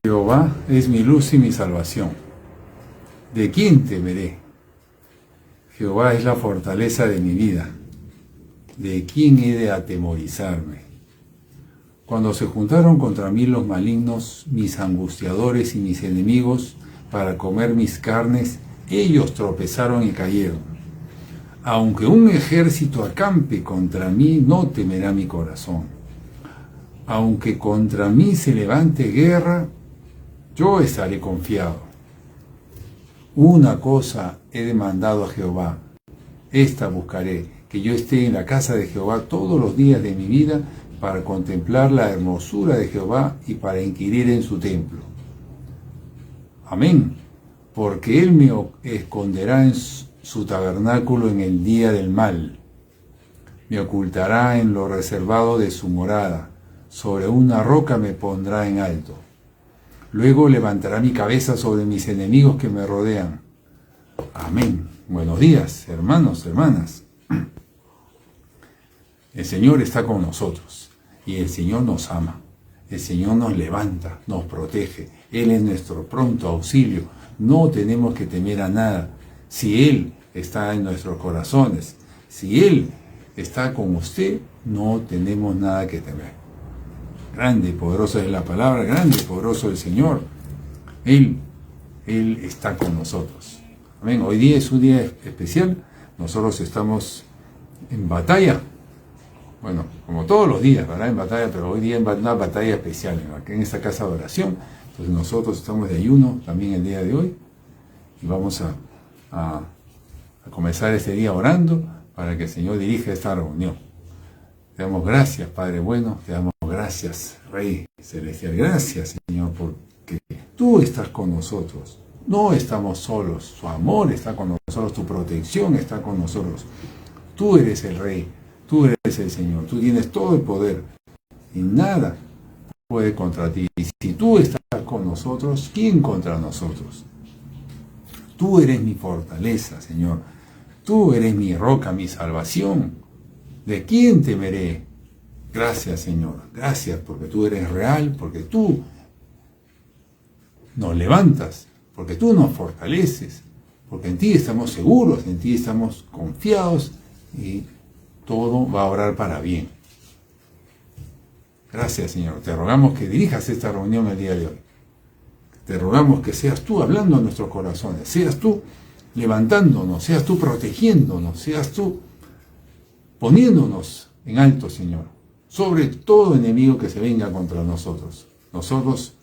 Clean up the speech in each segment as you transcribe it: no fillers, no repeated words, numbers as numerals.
Jehová es mi luz y mi salvación. ¿De quién temeré? Jehová es la fortaleza de mi vida. ¿De quién he de atemorizarme? Cuando se juntaron contra mí los malignos, mis angustiadores y mis enemigos, para comer mis carnes, ellos tropezaron y cayeron. Aunque un ejército acampe contra mí, no temerá mi corazón. Aunque contra mí se levante guerra, yo estaré confiado. Una cosa he demandado a Jehová, esta buscaré, que yo esté en la casa de Jehová todos los días de mi vida, para contemplar la hermosura de Jehová y para inquirir en su templo. Amén. Porque él me esconderá en su tabernáculo en el día del mal. Me ocultará en lo reservado de su morada. Sobre una roca me pondrá en alto. Luego levantará mi cabeza sobre mis enemigos que me rodean. Amén. Buenos días, hermanos, hermanas. El Señor está con nosotros y el Señor nos ama. El Señor nos levanta, nos protege. Él es nuestro pronto auxilio. No tenemos que temer a nada. Si Él está en nuestros corazones, si Él está con usted, no tenemos nada que temer. Grande y poderosa es la palabra, grande y poderoso el Señor. Él está con nosotros. Amén. Hoy día es un día especial. Nosotros estamos en batalla. Bueno, como todos los días, ¿verdad? En batalla, pero hoy día en una batalla especial, aquí en esta casa de oración. Entonces nosotros estamos de ayuno también el día de hoy y vamos a comenzar este día orando para que el Señor dirija esta reunión. Te damos gracias, Padre bueno, te damos gracias, Rey Celestial. Gracias, Señor, porque tú estás con nosotros. No estamos solos, su amor está con nosotros, tu protección está con nosotros. Tú eres el Rey. Tú eres el Señor, tú tienes todo el poder y nada puede contra ti. Y si tú estás con nosotros, ¿quién contra nosotros? Tú eres mi fortaleza, Señor. Tú eres mi roca, mi salvación. ¿De quién temeré? Gracias, Señor. Gracias porque tú eres real, porque tú nos levantas, porque tú nos fortaleces, porque en ti estamos seguros, en ti estamos confiados y todo va a obrar para bien. Gracias, Señor. Te rogamos que dirijas esta reunión el día de hoy. Te rogamos que seas tú hablando a nuestros corazones, seas tú levantándonos, seas tú protegiéndonos, seas tú poniéndonos en alto, Señor, sobre todo enemigo que se venga contra nosotros. Nosotros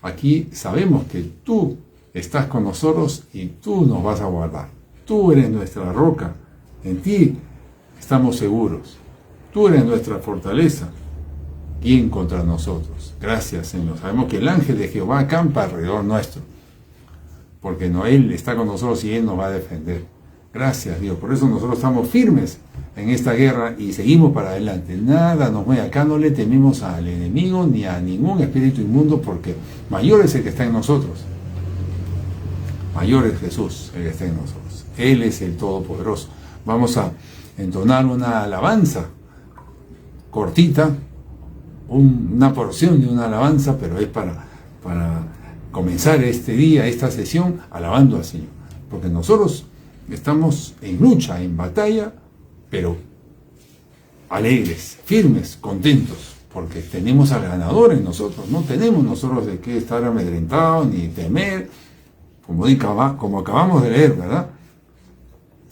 aquí sabemos que tú estás con nosotros y tú nos vas a guardar. Tú eres nuestra roca. En ti estamos seguros. Tú eres nuestra fortaleza. ¿Quién contra nosotros? Gracias, Señor. Sabemos que el ángel de Jehová acampa alrededor nuestro, porque Él está con nosotros y Él nos va a defender. Gracias, Dios. Por eso nosotros estamos firmes en esta guerra y seguimos para adelante. Nada nos mueve. Acá no le tememos al enemigo ni a ningún espíritu inmundo, porque mayor es el que está en nosotros. Mayor es Jesús, el que está en nosotros. Él es el Todopoderoso. Vamos a entonar una alabanza cortita, una porción de una alabanza, pero es para comenzar este día, esta sesión, alabando al Señor. Porque nosotros estamos en lucha, en batalla, pero alegres, firmes, contentos, porque tenemos al ganador en nosotros. No tenemos nosotros de qué estar amedrentados ni temer, como acabamos de leer, ¿verdad?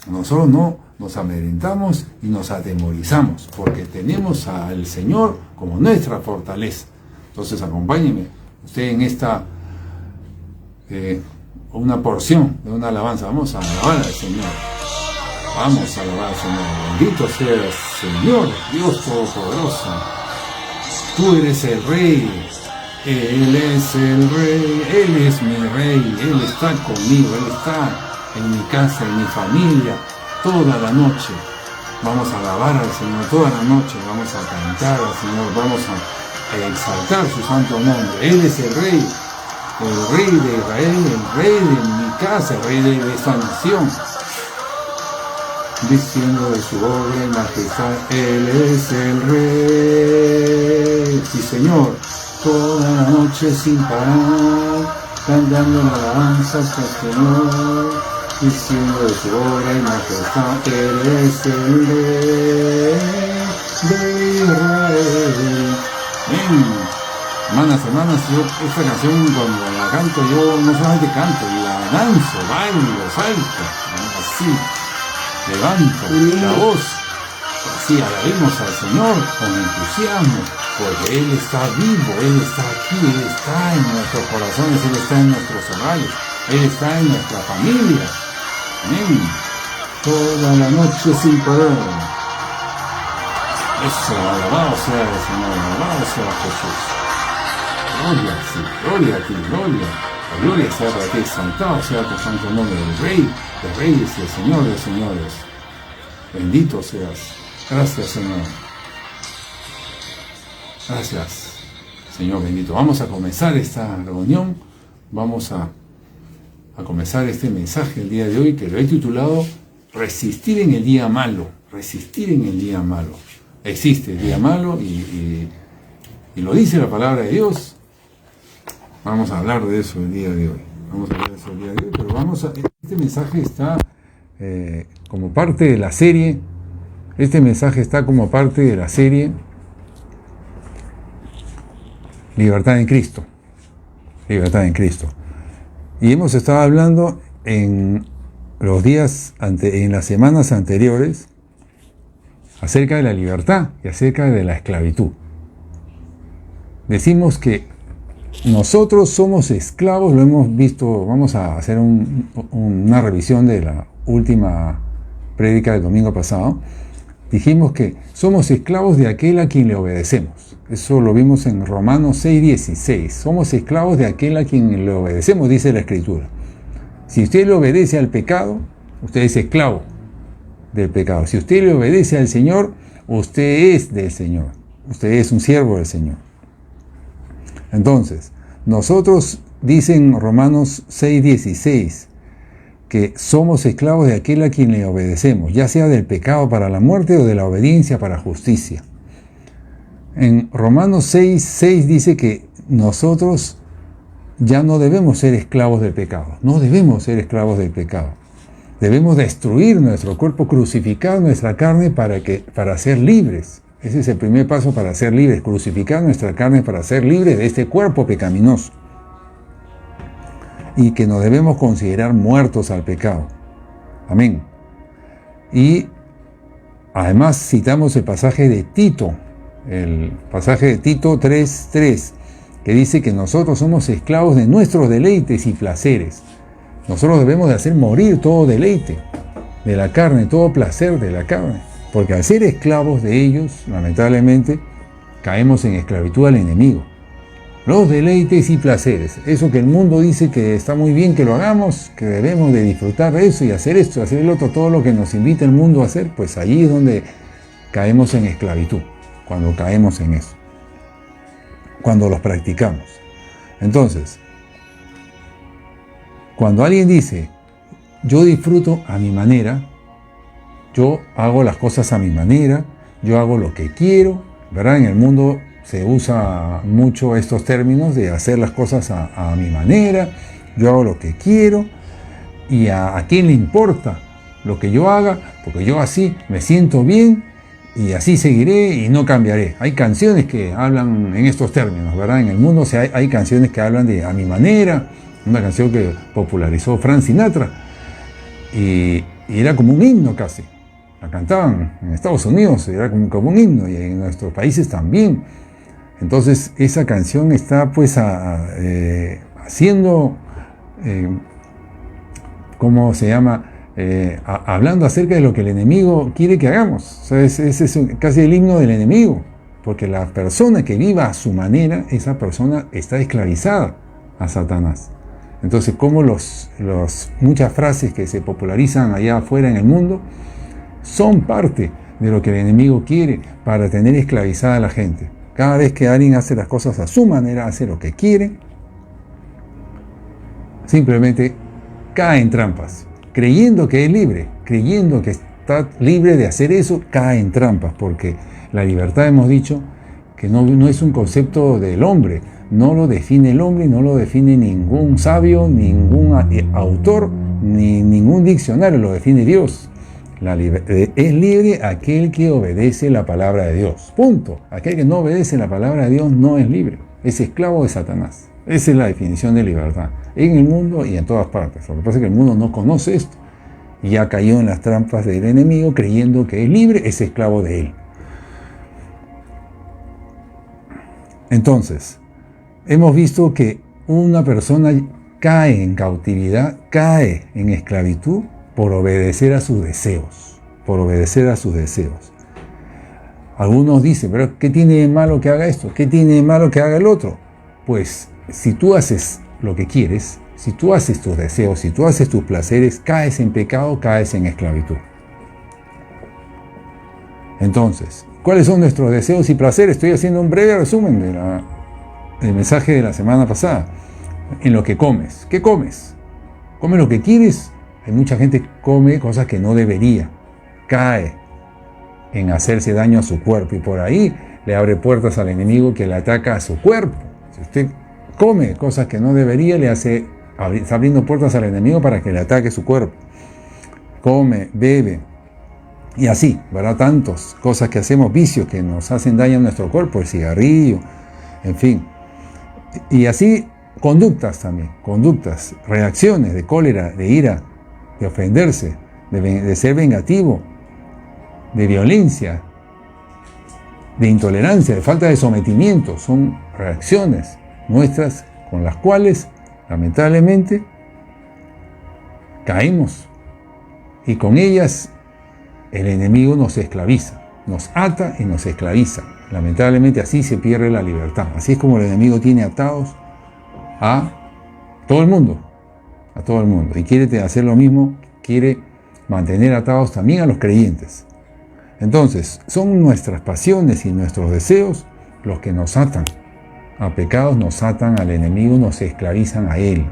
Nosotros no nos amedrentamos y nos atemorizamos, porque tenemos al Señor como nuestra fortaleza. Entonces acompáñeme usted en esta una porción de una alabanza. Vamos a alabar al Señor. Vamos a alabar al Señor. Bendito seas, Señor, Dios Todopoderoso. Tú eres el Rey. Él es el Rey. Él es mi Rey. Él está conmigo. Él está en mi casa, en mi familia, toda la noche. Vamos a alabar al Señor toda la noche. Vamos a cantar al Señor. Vamos a exaltar su santo nombre. Él es el Rey de Israel, el Rey de mi casa, el Rey de esta nación. Diciendo de su obra y majestad, Él es el Rey. Sí, Señor. toda la noche sin parar, cantando alabanzas al Señor, diciendo de su obra y majestad, eres el Rey de Israel. Bien, hermanas, yo esta canción cuando la canto, yo no solamente canto, la danzo, bailo, salto, así, levanto la voz, así alabemos al Señor con entusiasmo, porque Él está vivo, Él está aquí, Él está en nuestros corazones, Él está en nuestros hogares, Él está en nuestra familia. Amén. Toda la noche sin parar. Eso, alabado sea el Señor, alabado sea Jesús. Gloria, sí, gloria a ti, gloria. La gloria sea para ti, exaltado sea tu santo nombre, del Rey de Reyes y el Señor de Señores. Bendito seas. Gracias, Señor. Gracias, Señor bendito. Vamos a comenzar esta reunión. Vamos a comenzar este mensaje el día de hoy, que lo he titulado Resistir en el día malo. Resistir en el día malo. Existe el día malo y lo dice la palabra de Dios. Vamos a hablar de eso el día de hoy. Pero este mensaje está como parte de la serie. Este mensaje está como parte de la serie Libertad en Cristo. Libertad en Cristo. Y hemos estado hablando en las semanas anteriores acerca de la libertad y acerca de la esclavitud. Decimos que nosotros somos esclavos, lo hemos visto. Vamos a hacer una revisión de la última prédica del domingo pasado. Dijimos que somos esclavos de aquel a quien le obedecemos. Eso lo vimos en Romanos 6:16. Somos esclavos de aquel a quien le obedecemos, dice la Escritura. Si usted le obedece al pecado, usted es esclavo del pecado. Si usted le obedece al Señor, usted es del Señor. Usted es un siervo del Señor. Entonces, nosotros, dicen Romanos 6:16, que somos esclavos de aquel a quien le obedecemos, ya sea del pecado para la muerte o de la obediencia para justicia. En Romanos 6:6 dice que nosotros ya no debemos ser esclavos del pecado. No debemos ser esclavos del pecado. Debemos destruir nuestro cuerpo, crucificar nuestra carne para ser libres. Ese es el primer paso para ser libres, crucificar nuestra carne para ser libres de este cuerpo pecaminoso. Y que nos debemos considerar muertos al pecado. Amén. Y además citamos el pasaje de Tito, el pasaje de Tito 3:3, que dice que nosotros somos esclavos de nuestros deleites y placeres. Nosotros debemos de hacer morir todo deleite de la carne, todo placer de la carne, porque al ser esclavos de ellos, lamentablemente, caemos en esclavitud al enemigo. Los deleites y placeres, eso que el mundo dice que está muy bien que lo hagamos, que debemos de disfrutar de eso y hacer esto, hacer el otro, todo lo que nos invita el mundo a hacer, pues allí es donde caemos en esclavitud, cuando caemos en eso, cuando los practicamos. Entonces, cuando alguien dice, yo disfruto a mi manera, yo hago las cosas a mi manera, yo hago lo que quiero, ¿verdad? En el mundo se usa mucho estos términos de hacer las cosas a mi manera, yo hago lo que quiero, y a quién le importa lo que yo haga, porque yo así me siento bien, y así seguiré y no cambiaré. Hay canciones que hablan en estos términos, ¿verdad? En el mundo hay canciones que hablan de a mi manera, una canción que popularizó Frank Sinatra, y era como un himno casi. La cantaban en Estados Unidos, era como un himno, y en nuestros países también. Entonces esa canción está pues haciendo, ¿cómo se llama? Hablando acerca de lo que el enemigo quiere que hagamos. O sea, ese es casi el himno del enemigo, porque la persona que viva a su manera, esa persona está esclavizada a Satanás. Entonces, como muchas frases que se popularizan allá afuera en el mundo son parte de lo que el enemigo quiere para tener esclavizada a la gente. Cada vez que alguien hace las cosas a su manera, hace lo que quiere, simplemente cae en trampas, creyendo que es libre, creyendo que está libre de hacer eso, cae en trampas, porque la libertad, hemos dicho, que no es un concepto del hombre, no lo define el hombre, no lo define ningún sabio, ningún autor, ni ningún diccionario, lo define Dios. Es libre aquel que obedece la palabra de Dios. Punto. Aquel que no obedece la palabra de Dios no es libre. Es esclavo de Satanás. Esa es la definición de libertad. En el mundo y en todas partes. Lo que pasa es que el mundo no conoce esto. Y ha caído en las trampas del enemigo creyendo que es libre, es esclavo de él. Entonces, hemos visto que una persona cae en cautividad, cae en esclavitud, por obedecer a sus deseos, Algunos dicen, pero ¿qué tiene de malo que haga esto? ¿Qué tiene de malo que haga el otro? Pues si tú haces lo que quieres, si tú haces tus deseos, si tú haces tus placeres, caes en pecado, caes en esclavitud. Entonces, ¿cuáles son nuestros deseos y placeres? Estoy haciendo un breve resumen del mensaje de la semana pasada. En lo que comes. ¿Qué comes? ¿Comes lo que quieres? Hay mucha gente que come cosas que no debería. Cae en hacerse daño a su cuerpo y por ahí le abre puertas al enemigo que le ataca a su cuerpo. Si usted come cosas que no debería, está abriendo puertas al enemigo para que le ataque su cuerpo. Come, bebe y así, ¿verdad? Tantas cosas que hacemos, vicios que nos hacen daño a nuestro cuerpo, el cigarrillo, en fin. Y así conductas también, reacciones de cólera, de ira, de ofenderse, de ser vengativo, de violencia, de intolerancia, de falta de sometimiento. Son reacciones nuestras con las cuales, lamentablemente, caemos. Y con ellas el enemigo nos esclaviza, nos ata y nos esclaviza. Lamentablemente así se pierde la libertad. Así es como el enemigo tiene atados a todo el mundo. A todo el mundo. Y quiere hacer lo mismo, quiere mantener atados también a los creyentes. Entonces, son nuestras pasiones y nuestros deseos los que nos atan a pecados, nos atan al enemigo, nos esclavizan a él.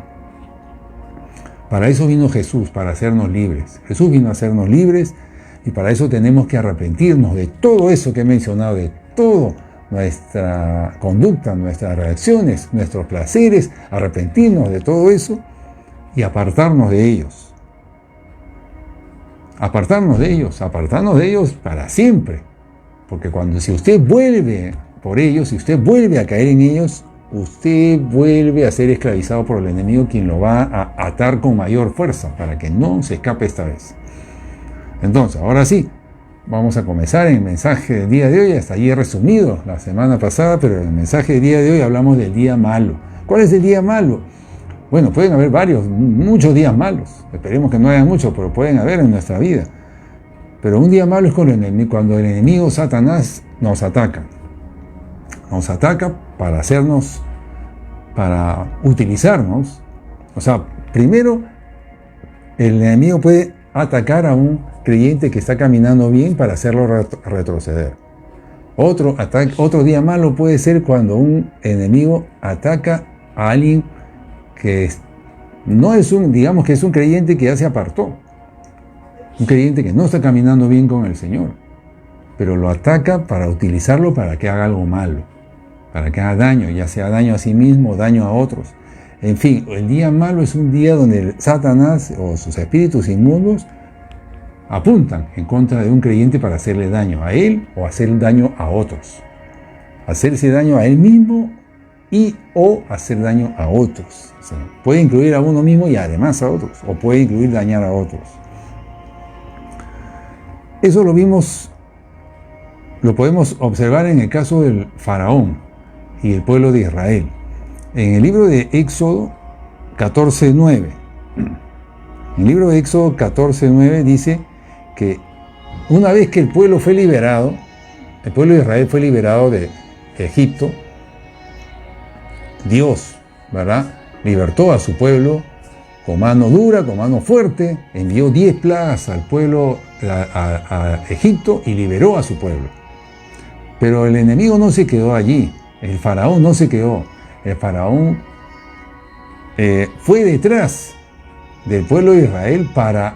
Para eso vino Jesús, para hacernos libres. Jesús vino a hacernos libres y para eso tenemos que arrepentirnos de todo eso que he mencionado, de todo nuestra conducta, nuestras reacciones, nuestros placeres, arrepentirnos de todo eso y apartarnos de ellos. Apartarnos de ellos para siempre. Porque si usted vuelve por ellos, si usted vuelve a caer en ellos, usted vuelve a ser esclavizado por el enemigo, quien lo va a atar con mayor fuerza para que no se escape esta vez. Entonces, ahora sí, vamos a comenzar el mensaje del día de hoy. Hasta allí he resumido la semana pasada, pero en el mensaje del día de hoy hablamos del día malo. ¿Cuál es el día malo? Bueno, pueden haber muchos días malos. Esperemos que no haya muchos, pero pueden haber en nuestra vida. Pero un día malo es cuando el enemigo Satanás nos ataca. Nos ataca para utilizarnos. O sea, primero, el enemigo puede atacar a un creyente que está caminando bien para hacerlo retroceder. Otro día malo puede ser cuando un enemigo ataca a alguien que no es digamos que es un creyente que ya se apartó. Un creyente que no está caminando bien con el Señor. Pero lo ataca para utilizarlo para que haga algo malo. Para que haga daño, ya sea daño a sí mismo o daño a otros. En fin, el día malo es un día donde Satanás o sus espíritus inmundos apuntan en contra de un creyente para hacerle daño a él o hacer daño a otros. Hacerse daño a él mismo o hacer daño a otros. O sea, puede incluir a uno mismo y además a otros. O puede incluir dañar a otros. Eso lo podemos observar en el caso del faraón y el pueblo de Israel. En el libro de Éxodo 14:9. En el libro de Éxodo 14:9 dice que una vez que el pueblo fue liberado, el pueblo de Israel fue liberado de Egipto, Dios, ¿verdad?, libertó a su pueblo con mano dura, con mano fuerte, envió 10 plagas al pueblo, a Egipto, y liberó a su pueblo. Pero el enemigo no se quedó allí, el faraón no se quedó. El faraón fue detrás del pueblo de Israel para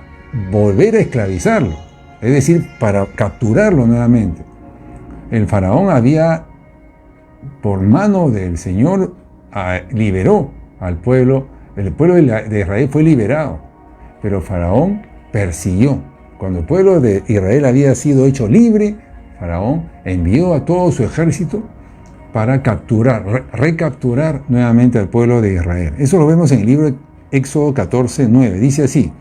volver a esclavizarlo, es decir, para capturarlo nuevamente. El faraón había por mano del Señor liberó al pueblo. El pueblo de Israel fue liberado, pero Faraón persiguió. Cuando el pueblo de Israel había sido hecho libre, Faraón envió a todo su ejército para recapturar nuevamente al pueblo de Israel. Eso lo vemos en el libro de Éxodo 14:9. Dice así: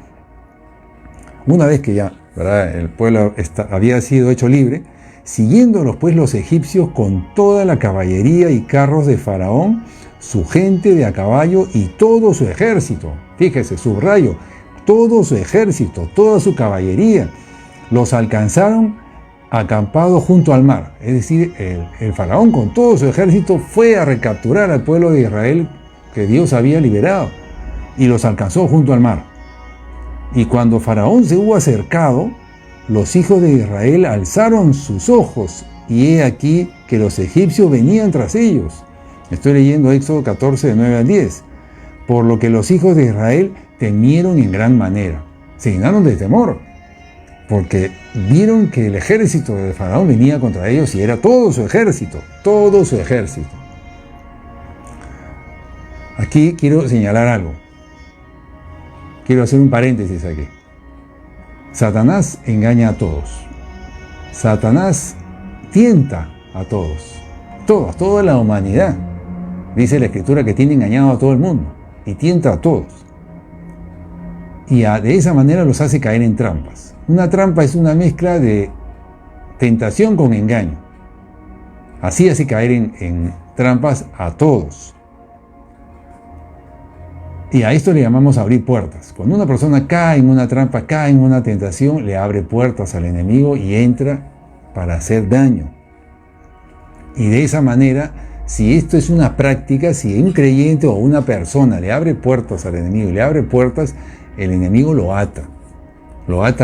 una vez que ya, ¿verdad?, el pueblo había sido hecho libre, siguiéndolos pues los egipcios con toda la caballería y carros de Faraón, su gente de a caballo y todo su ejército. Fíjese, subrayo, todo su ejército, toda su caballería, los alcanzaron acampados junto al mar. Es decir, el Faraón con todo su ejército fue a recapturar al pueblo de Israel que Dios había liberado y los alcanzó junto al mar. Y cuando Faraón se hubo acercado, los hijos de Israel alzaron sus ojos, y he aquí que los egipcios venían tras ellos. Estoy leyendo Éxodo 14, de 9 al 10. Por lo que los hijos de Israel temieron en gran manera. Se llenaron de temor, porque vieron que el ejército de Faraón venía contra ellos, y era todo su ejército, todo su ejército. Aquí quiero señalar algo. Quiero hacer un paréntesis aquí. Satanás engaña a todos. Satanás tienta a todos. Toda la humanidad. Dice la Escritura que tiene engañado a todo el mundo y tienta a todos. Y de esa manera los hace caer en trampas. Una trampa es una mezcla de tentación con engaño. Así hace caer en trampas a todos. Y a esto le llamamos abrir puertas. Cuando una persona cae en una trampa, cae en una tentación, le abre puertas al enemigo y entra para hacer daño. Y de esa manera, si esto es una práctica, si un creyente o una persona le abre puertas al enemigo y le abre puertas, el enemigo lo ata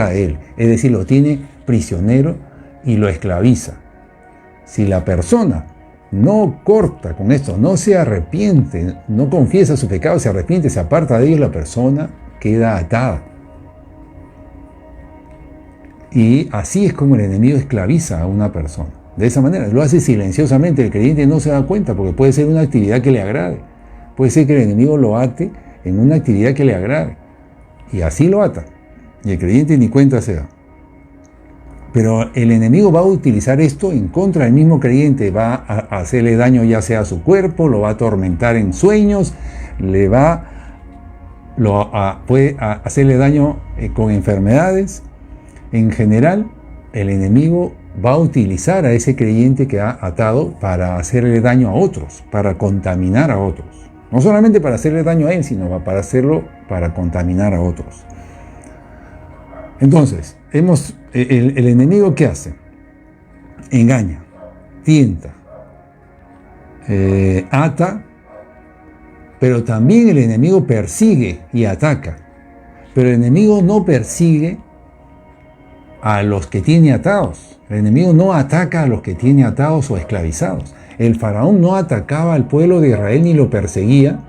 a él. Es decir, lo tiene prisionero y lo esclaviza. Si la persona no corta con esto, no se arrepiente, no confiesa su pecado, se arrepiente, se aparta de ellos, la persona queda atada. Y así es como el enemigo esclaviza a una persona. De esa manera, lo hace silenciosamente, el creyente no se da cuenta, porque puede ser una actividad que le agrade. Puede ser que el enemigo lo ate en una actividad que le agrade. Y así lo ata. Y el creyente ni cuenta se da. Pero el enemigo va a utilizar esto en contra del mismo creyente, va a hacerle daño ya sea a su cuerpo, lo va a atormentar en sueños, puede hacerle daño con enfermedades. En general, el enemigo va a utilizar a ese creyente que ha atado para hacerle daño a otros, para contaminar a otros. No solamente para hacerle daño a él, sino para hacerlo para contaminar a otros. Entonces, el enemigo ¿qué hace? Engaña, tienta, ata, pero también el enemigo persigue y ataca. Pero el enemigo no persigue a los que tiene atados. El enemigo no ataca a los que tiene atados o esclavizados. El faraón no atacaba al pueblo de Israel ni lo perseguía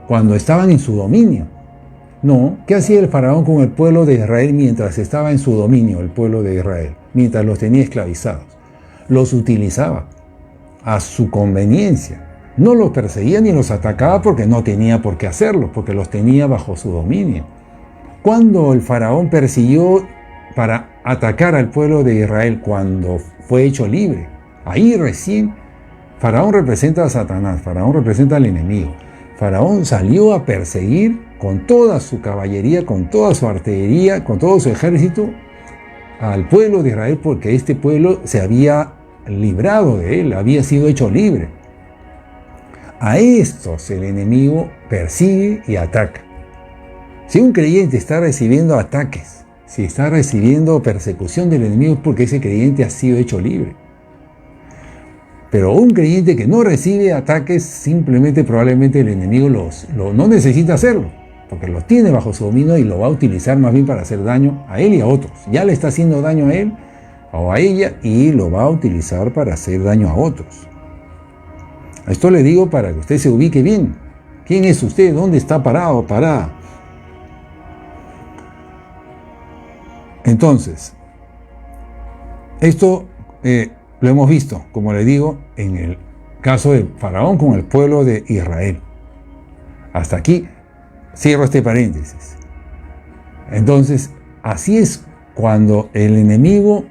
cuando estaban en su dominio. No, ¿qué hacía el faraón con el pueblo de Israel mientras estaba en su dominio, el pueblo de Israel, mientras los tenía esclavizados? Los utilizaba a su conveniencia. No los perseguía ni los atacaba porque no tenía por qué hacerlo, porque los tenía bajo su dominio. Cuando el faraón persiguió para atacar al pueblo de Israel, cuando fue hecho libre, ahí recién Faraón representa a Satanás, Faraón representa al enemigo. Faraón salió a perseguir con toda su caballería, con toda su artillería, con todo su ejército al pueblo de Israel, porque este pueblo se había librado de él, había sido hecho libre. A estos el enemigo persigue y ataca. Si un creyente está recibiendo ataques, si está recibiendo persecución del enemigo, es porque ese creyente ha sido hecho libre. Pero un creyente que no recibe ataques, simplemente probablemente el enemigo no necesita hacerlo, porque los tiene bajo su dominio y lo va a utilizar más bien para hacer daño a él y a otros. Ya le está haciendo daño a él o a ella y lo va a utilizar para hacer daño a otros. Esto le digo para que usted se ubique bien. ¿Quién es usted? ¿Dónde está parado o parada? Entonces, esto lo hemos visto, como le digo, en caso de Faraón con el pueblo de Israel. Hasta aquí cierro este paréntesis. Entonces, así es cuando el enemigo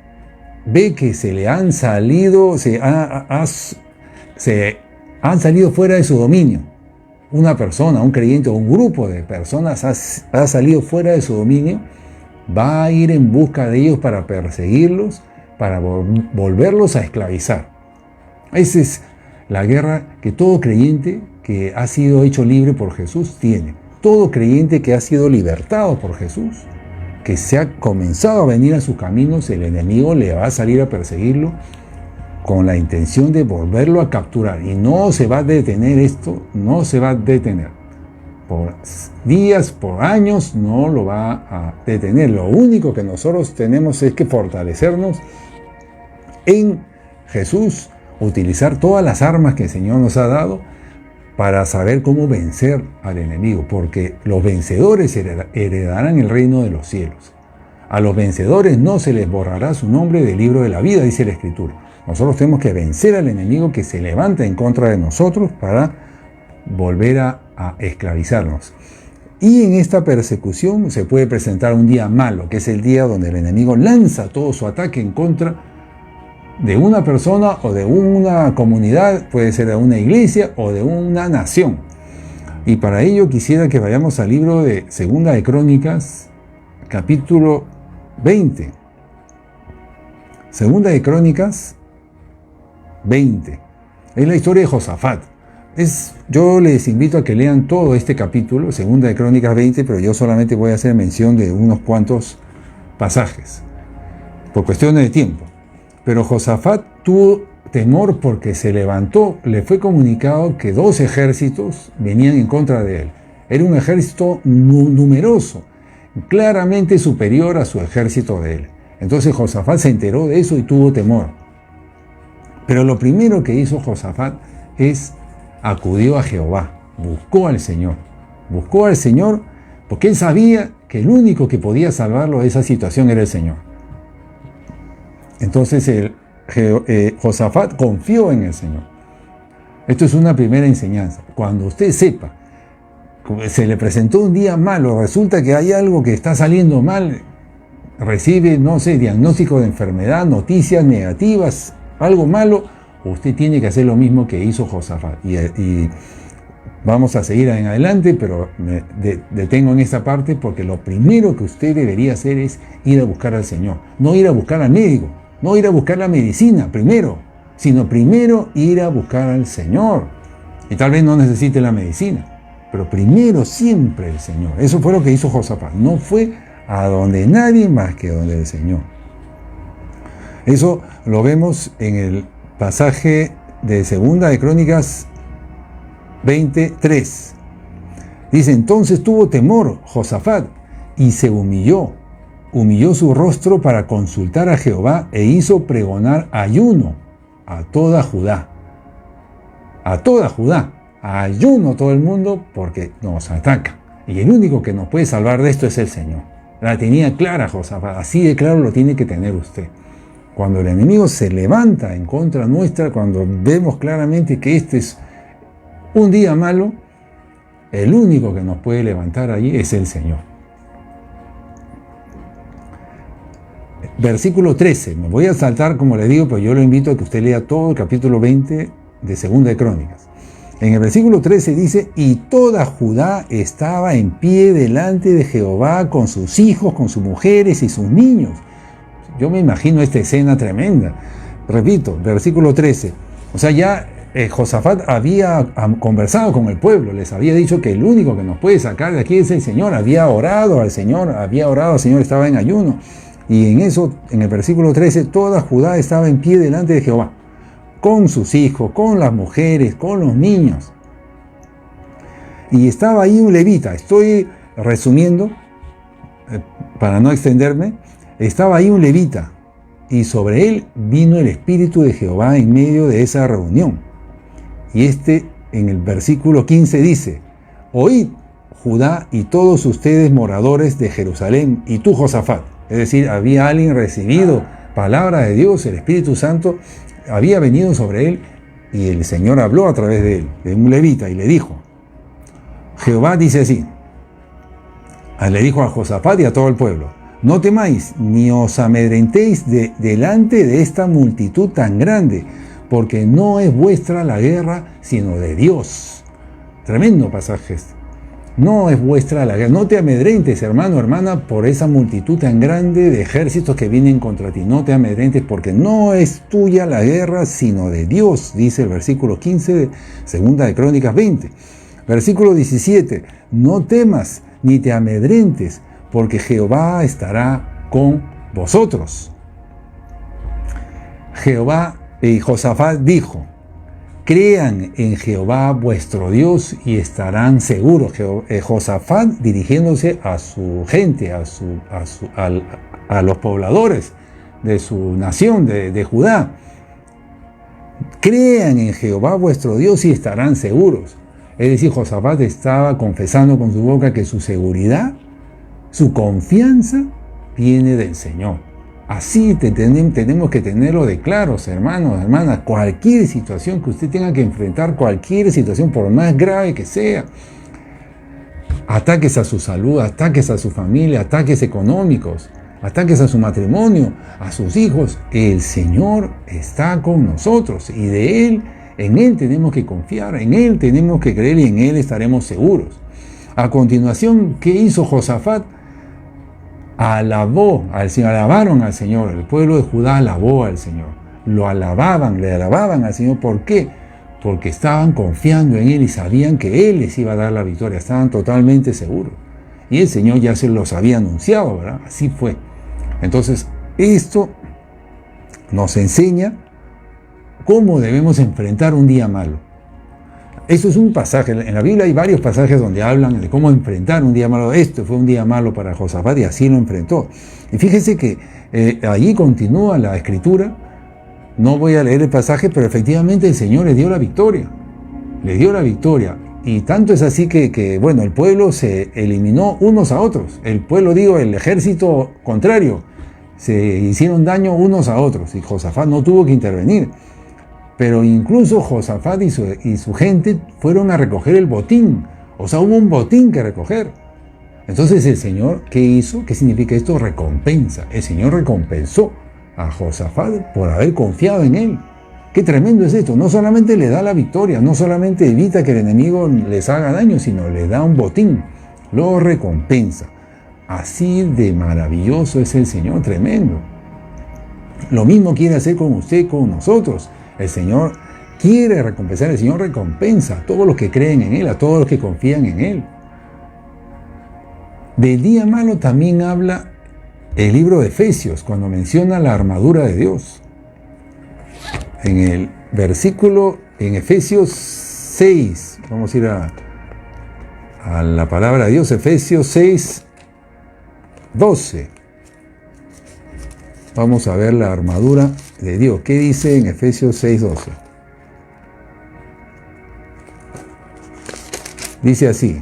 ve que se le han salido, se han salido fuera de su dominio. Una persona, un creyente o un grupo de personas ha salido fuera de su dominio, va a ir en busca de ellos para perseguirlos, para volverlos a esclavizar. Esa es la guerra que todo creyente que ha sido hecho libre por Jesús tiene. Todo creyente que ha sido libertado por Jesús, que se ha comenzado a venir a sus caminos, el enemigo le va a salir a perseguirlo con la intención de volverlo a capturar. Y no se va a detener esto, no se va a detener. Por días, por años, no lo va a detener. Lo único que nosotros tenemos es que fortalecernos en Jesús, utilizar todas las armas que el Señor nos ha dado para saber cómo vencer al enemigo, porque los vencedores heredarán el reino de los cielos. A los vencedores no se les borrará su nombre del libro de la vida, dice la Escritura. Nosotros tenemos que vencer al enemigo que se levanta en contra de nosotros para volver a esclavizarnos. Y en esta persecución se puede presentar un día malo, que es el día donde el enemigo lanza todo su ataque en contra de una persona o de una comunidad, puede ser de una iglesia o de una nación. Y para ello quisiera que vayamos al libro de Segunda de Crónicas, capítulo 20. Segunda de Crónicas 20. Es la historia de Josafat. Yo les invito a que lean todo este capítulo, Segunda de Crónicas 20, pero yo solamente voy a hacer mención de unos cuantos pasajes, por cuestiones de tiempo. Pero Josafat tuvo temor porque se levantó, le fue comunicado que 2 ejércitos venían en contra de él. Era un ejército numeroso, claramente superior a su ejército de él. Entonces Josafat se enteró de eso y tuvo temor. Pero lo primero que hizo Josafat es acudió a Jehová, buscó al Señor porque él sabía que el único que podía salvarlo de esa situación era el Señor. Entonces Josafat confió en el Señor. Esto es una primera enseñanza. Cuando usted sepa, se le presentó un día malo, resulta que hay algo que está saliendo mal, recibe, diagnóstico de enfermedad, noticias negativas, algo malo, usted tiene que hacer lo mismo que hizo Josafat. Y vamos a seguir en adelante, pero me detengo en esta parte porque lo primero que usted debería hacer es ir a buscar al Señor. No ir a buscar al médico, no ir a buscar la medicina primero, sino primero ir a buscar al Señor. Y tal vez no necesite la medicina, pero primero siempre el Señor. Eso fue lo que hizo Josafat. No fue a donde nadie más que donde el Señor. Eso lo vemos en el pasaje de Segunda de Crónicas 23. Dice: entonces tuvo temor Josafat y se humilló su rostro para consultar a Jehová e hizo pregonar ayuno a toda Judá. Ayuno todo el mundo porque nos ataca. Y el único que nos puede salvar de esto es el Señor. La tenía clara Josafat, así de claro lo tiene que tener usted. Cuando el enemigo se levanta en contra nuestra, cuando vemos claramente que este es un día malo, el único que nos puede levantar allí es el Señor. Versículo 13, me voy a saltar como le digo, pero yo lo invito a que usted lea todo el capítulo 20 de Segunda de Crónicas. En el versículo 13 dice: y toda Judá estaba en pie delante de Jehová con sus hijos, con sus mujeres y sus niños. Yo me imagino esta escena tremenda. Repito, versículo 13. O sea, ya Josafat había conversado con el pueblo, les había dicho que el único que nos puede sacar de aquí es el Señor. Había orado al Señor, estaba en ayuno. Y en eso, en el versículo 13, toda Judá estaba en pie delante de Jehová, con sus hijos, con las mujeres, con los niños. Y estaba ahí un levita. Estoy resumiendo, para no extenderme. Estaba ahí un levita, y sobre él vino el Espíritu de Jehová en medio de esa reunión. Y en el versículo 15 dice: oíd, Judá y todos ustedes moradores de Jerusalén, y tú, Josafat. Es decir, había alguien recibido palabra de Dios, el Espíritu Santo había venido sobre él, y el Señor habló a través de él, de un levita, y le dijo, Jehová dice así, le dijo a Josafat y a todo el pueblo, no temáis, ni os amedrentéis delante de esta multitud tan grande, porque no es vuestra la guerra, sino de Dios. Tremendo pasaje este. No es vuestra la guerra. No te amedrentes, hermano, hermana, por esa multitud tan grande de ejércitos que vienen contra ti. No te amedrentes porque no es tuya la guerra, sino de Dios, dice el versículo 15 de 2 de Crónicas 20. Versículo 17. No temas ni te amedrentes, porque Jehová estará con vosotros. Josafat dijo, crean en Jehová vuestro Dios y estarán seguros. Josafat dirigiéndose a su gente, a los pobladores de su nación, de Judá. Crean en Jehová vuestro Dios y estarán seguros. Es decir, Josafat estaba confesando con su boca que su seguridad, su confianza viene del Señor. Así tenemos que tenerlo de claros, hermanos, hermanas. Cualquier situación que usted tenga que enfrentar, cualquier situación, por más grave que sea, ataques a su salud, ataques a su familia, ataques económicos, ataques a su matrimonio, a sus hijos, el Señor está con nosotros y en Él tenemos que confiar, en Él tenemos que creer y en Él estaremos seguros. A continuación, ¿qué hizo Josafat? Alabó al Señor, alabaron al Señor, el pueblo de Judá alabó al Señor, le alababan al Señor. ¿Por qué? Porque estaban confiando en Él y sabían que Él les iba a dar la victoria, estaban totalmente seguros. Y el Señor ya se los había anunciado, ¿verdad? Así fue. Entonces, esto nos enseña cómo debemos enfrentar un día malo. Eso es un pasaje, en la Biblia hay varios pasajes donde hablan de cómo enfrentar un día malo. Esto fue un día malo para Josafat y así lo enfrentó. Y fíjese que allí continúa la escritura, no voy a leer el pasaje, pero efectivamente el Señor le dio la victoria. Le dio la victoria. Y tanto es así que el pueblo se eliminó unos a otros. El pueblo, el ejército contrario, se hicieron daño unos a otros y Josafat no tuvo que intervenir. Pero incluso Josafat y su gente fueron a recoger el botín. O sea, hubo un botín que recoger. Entonces el Señor, ¿qué hizo? ¿Qué significa esto? Recompensa. El Señor recompensó a Josafat por haber confiado en Él. Qué tremendo es esto. No solamente le da la victoria, no solamente evita que el enemigo les haga daño, sino le da un botín. Lo recompensa. Así de maravilloso es el Señor, tremendo. Lo mismo quiere hacer con usted, con nosotros. El Señor quiere recompensar, el Señor recompensa a todos los que creen en Él, a todos los que confían en Él. Del día malo también habla el libro de Efesios, cuando menciona la armadura de Dios. En el versículo, en Efesios 6, vamos a ir a la palabra de Dios, Efesios 6, 12. Vamos a ver la armadura de Dios. ¿Qué dice en Efesios 6:12? Dice así: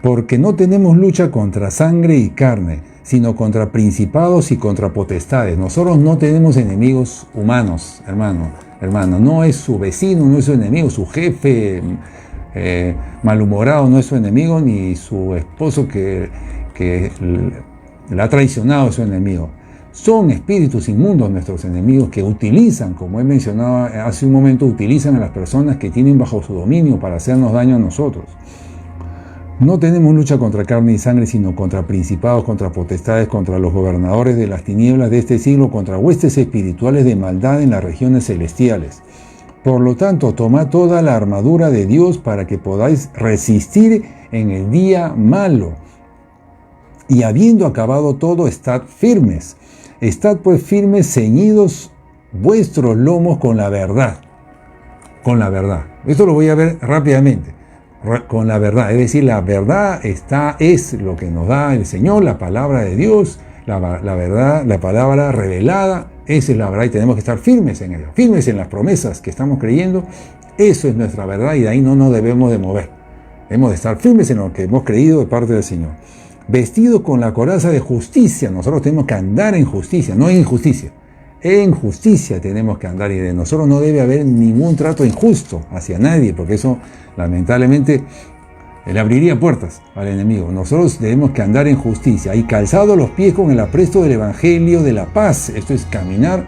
porque no tenemos lucha contra sangre y carne, sino contra principados y contra potestades. Nosotros no tenemos enemigos humanos, hermano. No es su vecino, no es su enemigo, su jefe malhumorado no es su enemigo, ni su esposo que la ha traicionado es su enemigo. Son espíritus inmundos nuestros enemigos que utilizan, como he mencionado hace un momento, utilizan a las personas que tienen bajo su dominio para hacernos daño a nosotros. No tenemos lucha contra carne y sangre, sino contra principados, contra potestades, contra los gobernadores de las tinieblas de este siglo, contra huestes espirituales de maldad en las regiones celestiales. Por lo tanto, tomad toda la armadura de Dios para que podáis resistir en el día malo. Y habiendo acabado todo, estad firmes. Estad pues firmes, ceñidos vuestros lomos con la verdad. Con la verdad. Esto lo voy a ver rápidamente. Con la verdad. Es decir, la verdad es lo que nos da el Señor, la palabra de Dios, la verdad, la palabra revelada. Esa es la verdad y tenemos que estar firmes en ella, firmes en las promesas que estamos creyendo. Eso es nuestra verdad y de ahí no nos debemos de mover. Debemos de estar firmes en lo que hemos creído de parte del Señor. Vestidos con la coraza de justicia. Nosotros tenemos que andar en justicia, no en injusticia. En justicia tenemos que andar, y de nosotros no debe haber ningún trato injusto hacia nadie, porque eso lamentablemente le abriría puertas al enemigo. Nosotros debemos que andar en justicia y calzados los pies con el apresto del Evangelio de la paz. Esto es caminar,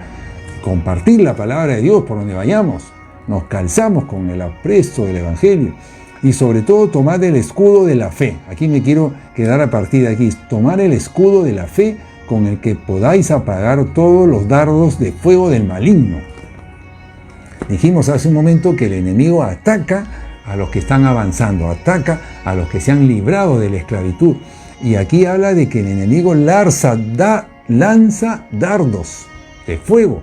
compartir la palabra de Dios por donde vayamos. Nos calzamos con el apresto del Evangelio. Y sobre todo tomar el escudo de la fe. Aquí me quiero quedar a partir de aquí. Tomar el escudo de la fe con el que podáis apagar todos los dardos de fuego del maligno. Dijimos hace un momento que el enemigo ataca a los que están avanzando, ataca a los que se han librado de la esclavitud. Y aquí habla de que el enemigo lanza dardos de fuego.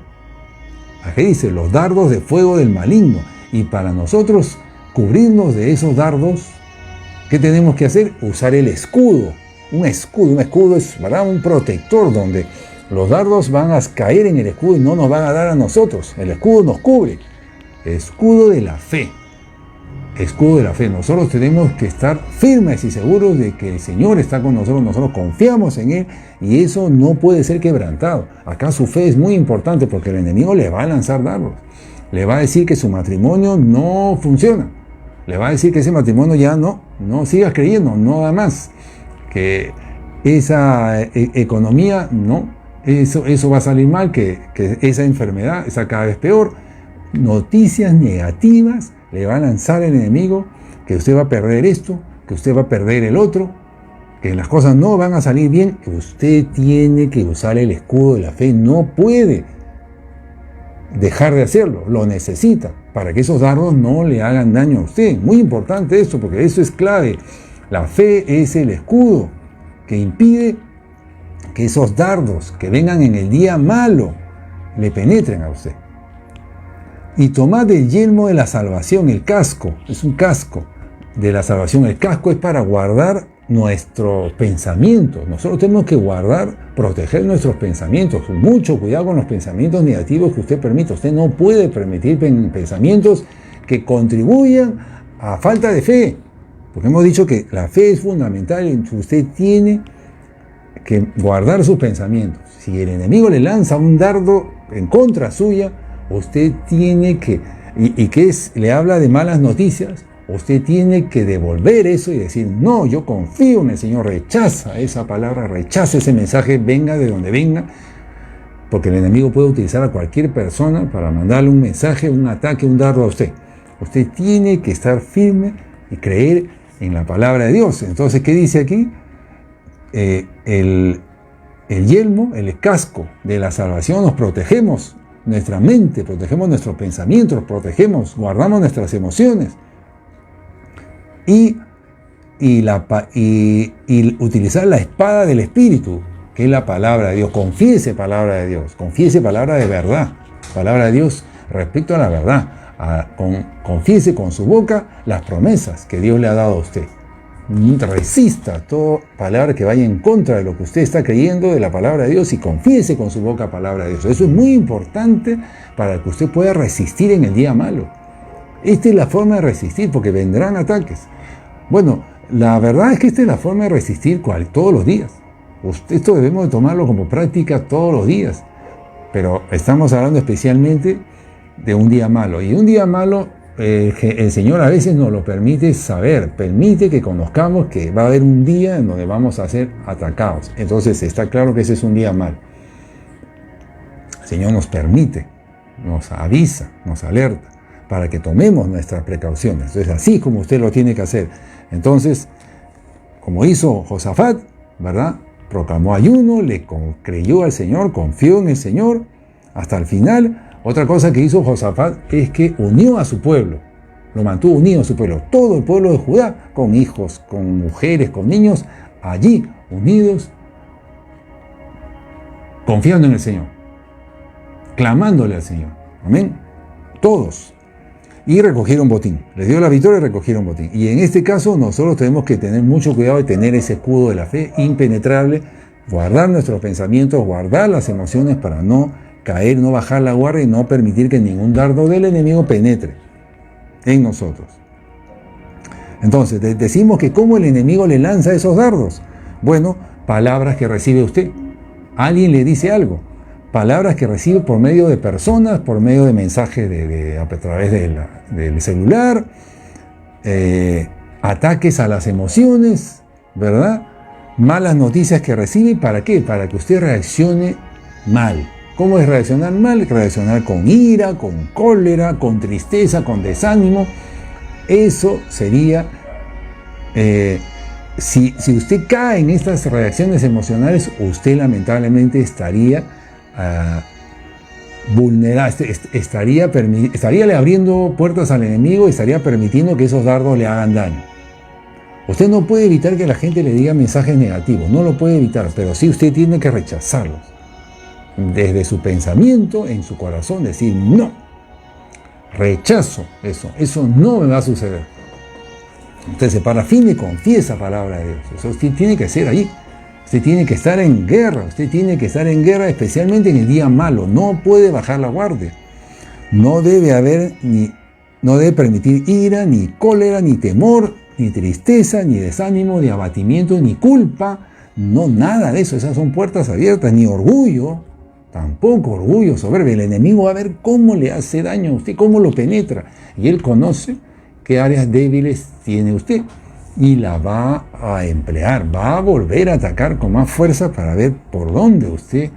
Aquí dice, los dardos de fuego del maligno. Y para nosotros cubrirnos de esos dardos, ¿qué tenemos que hacer? Usar el escudo. Un escudo es, ¿verdad?, un protector donde los dardos van a caer en el escudo y no nos van a dar a nosotros. El escudo nos cubre. Escudo de la fe. Escudo de la fe. Nosotros tenemos que estar firmes y seguros de que el Señor está con nosotros. Nosotros confiamos en Él y eso no puede ser quebrantado. Acá su fe es muy importante porque el enemigo le va a lanzar dardos. Le va a decir que su matrimonio no funciona. Le va a decir que ese matrimonio ya no sigas creyendo, no da más. Que esa economía, no, eso va a salir mal, que esa enfermedad está cada vez peor. Noticias negativas le va a lanzar el enemigo, que usted va a perder esto, que usted va a perder el otro, que las cosas no van a salir bien. Usted tiene que usar el escudo de la fe, no puede dejar de hacerlo, lo necesita para que esos dardos no le hagan daño a usted. Muy importante esto, porque eso es clave. La fe es el escudo que impide que esos dardos que vengan en el día malo le penetren a usted. Y tomad el yelmo de la salvación, el casco, es un casco de la salvación. El casco es para guardar nuestros pensamientos. Nosotros tenemos que guardar, proteger nuestros pensamientos. Mucho cuidado con los pensamientos negativos que usted permite. Usted no puede permitir pensamientos que contribuyan a falta de fe. Porque hemos dicho que la fe es fundamental y usted tiene que guardar sus pensamientos. Si el enemigo le lanza un dardo en contra suya, usted tiene que, le habla de malas noticias, usted tiene que devolver eso y decir, no, yo confío en el Señor, rechaza esa palabra, rechaza ese mensaje, venga de donde venga, porque el enemigo puede utilizar a cualquier persona para mandarle un mensaje, un ataque, un dardo a usted. Usted tiene que estar firme y creer en la palabra de Dios. Entonces, ¿qué dice aquí? El yelmo, el casco de la salvación, nos protegemos nuestra mente, protegemos nuestros pensamientos, protegemos, guardamos nuestras emociones. Y utilizar la espada del Espíritu, que es la palabra de Dios. Confiese palabra de Dios, confiese palabra de verdad, palabra de Dios respecto a la verdad. Confiese con su boca las promesas que Dios le ha dado a usted. Resista toda palabra que vaya en contra de lo que usted está creyendo de la palabra de Dios y confiese con su boca palabra de Dios. Eso es muy importante para que usted pueda resistir en el día malo. Esta es la forma de resistir, porque vendrán ataques. Bueno, la verdad es que esta es la forma de resistir todos los días. Esto debemos de tomarlo como práctica todos los días. Pero estamos hablando especialmente de un día malo. Y un día malo, el Señor a veces nos lo permite saber, permite que conozcamos que va a haber un día en donde vamos a ser atacados. Entonces está claro que ese es un día malo. El Señor nos permite, nos avisa, nos alerta, para que tomemos nuestras precauciones. Entonces, así como usted lo tiene que hacer. Entonces, como hizo Josafat, ¿verdad? Proclamó ayuno, creyó al Señor, confió en el Señor, hasta el final. Otra cosa que hizo Josafat es que unió a su pueblo, lo mantuvo unido a su pueblo, todo el pueblo de Judá, con hijos, con mujeres, con niños, allí unidos, confiando en el Señor, clamándole al Señor. Amén. Todos. Y recogieron botín. Les dio la victoria y recogieron botín. Y en este caso nosotros tenemos que tener mucho cuidado de tener ese escudo de la fe impenetrable, guardar nuestros pensamientos, guardar las emociones para no caer, no bajar la guardia y no permitir que ningún dardo del enemigo penetre en nosotros. Entonces, decimos que cómo el enemigo le lanza esos dardos. Bueno, palabras que recibe usted. Alguien le dice algo. palabras que recibe por medio de personas, por medio de mensajes a través del celular, ataques a las emociones, ¿verdad? Malas noticias que recibe. ¿Para qué? Para que usted reaccione mal. ¿Cómo es reaccionar mal? Reaccionar con ira, con cólera, con tristeza, con desánimo. Eso sería... si usted cae en estas reacciones emocionales, usted lamentablemente estaría vulnerable, estaría abriendo puertas al enemigo y estaría permitiendo que esos dardos le hagan daño. Usted no puede evitar que la gente le diga mensajes negativos, no lo puede evitar, pero sí usted tiene que rechazarlos. Desde su pensamiento, en su corazón, decir no, rechazo eso no me va a suceder. Usted se para firme y confiesa palabra de Dios. Eso usted tiene que ser ahí. Usted tiene que estar en guerra. Usted tiene que estar en guerra, especialmente en el día malo. No puede bajar la guardia. No debe permitir ira, ni cólera, ni temor, ni tristeza, ni desánimo, ni abatimiento, ni culpa. No, nada de eso. Esas son puertas abiertas. Ni orgullo. Tampoco orgullo, soberbia. El enemigo va a ver cómo le hace daño a usted, cómo lo penetra. Y él conoce qué áreas débiles tiene usted y la va a emplear, va a volver a atacar con más fuerza para ver por dónde usted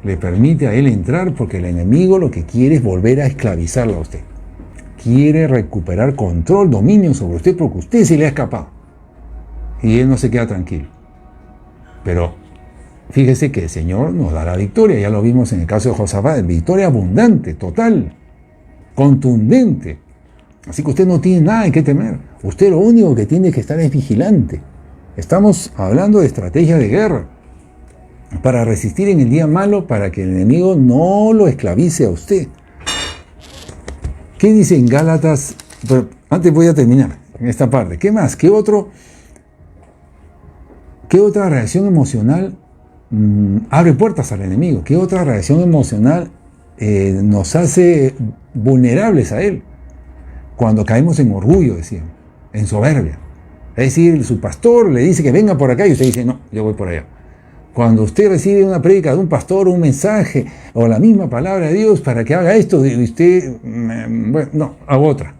le permite a él entrar, porque el enemigo lo que quiere es volver a esclavizarlo a usted. Quiere recuperar control, dominio sobre usted, porque usted se le ha escapado y él no se queda tranquilo. Pero fíjese que el Señor nos da la victoria, ya lo vimos en el caso de Josafat, victoria abundante, total, contundente. Así que usted no tiene nada de qué temer. Usted lo único que tiene que estar es vigilante. Estamos hablando de estrategia de guerra para resistir en el día malo, para que el enemigo no lo esclavice a usted. ¿Qué dice en Gálatas? Pero antes voy a terminar en esta parte. ¿Qué más? ¿Qué otra reacción emocional abre puertas al enemigo? ¿Qué otra reacción emocional nos hace vulnerables a él? Cuando caemos en orgullo, decíamos, en soberbia. Es decir, su pastor le dice que venga por acá y usted dice, no, yo voy por allá. Cuando usted recibe una prédica de un pastor, un mensaje o la misma palabra de Dios para que haga esto, y usted, bueno, no, hago otra.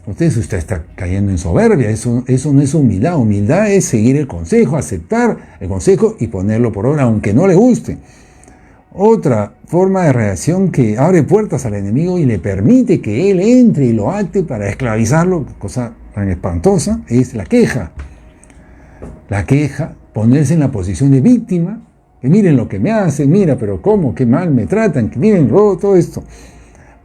Usted está cayendo en soberbia, eso no es humildad. Humildad es seguir el consejo, aceptar el consejo y ponerlo por obra, aunque no le guste. Otra forma de reacción que abre puertas al enemigo y le permite que él entre y lo ate para esclavizarlo, cosa tan espantosa, es la queja. La queja, ponerse en la posición de víctima, que miren lo que me hacen, mira, pero cómo, qué mal me tratan, que miren todo esto.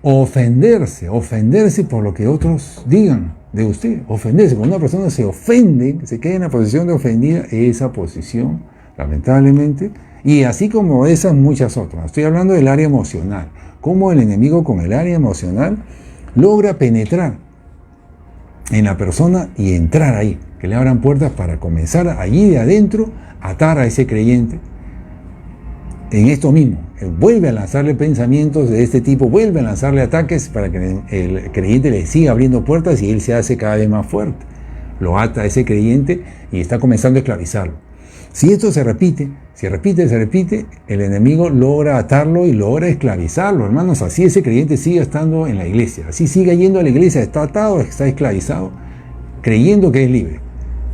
Ofenderse por lo que otros digan de usted. Ofenderse, cuando una persona se ofende, se queda en la posición de ofendida, esa posición, lamentablemente, y así como esas muchas otras. Estoy hablando del área emocional. Cómo el enemigo con el área emocional logra penetrar en la persona y entrar ahí. Que le abran puertas para comenzar allí de adentro a atar a ese creyente en esto mismo. Él vuelve a lanzarle pensamientos de este tipo, vuelve a lanzarle ataques para que el creyente le siga abriendo puertas y él se hace cada vez más fuerte. Lo ata a ese creyente y está comenzando a esclavizarlo. Si esto se repite, el enemigo logra atarlo y logra esclavizarlo, hermanos. Así ese creyente sigue estando en la iglesia, así sigue yendo a la iglesia, está atado, está esclavizado, creyendo que es libre.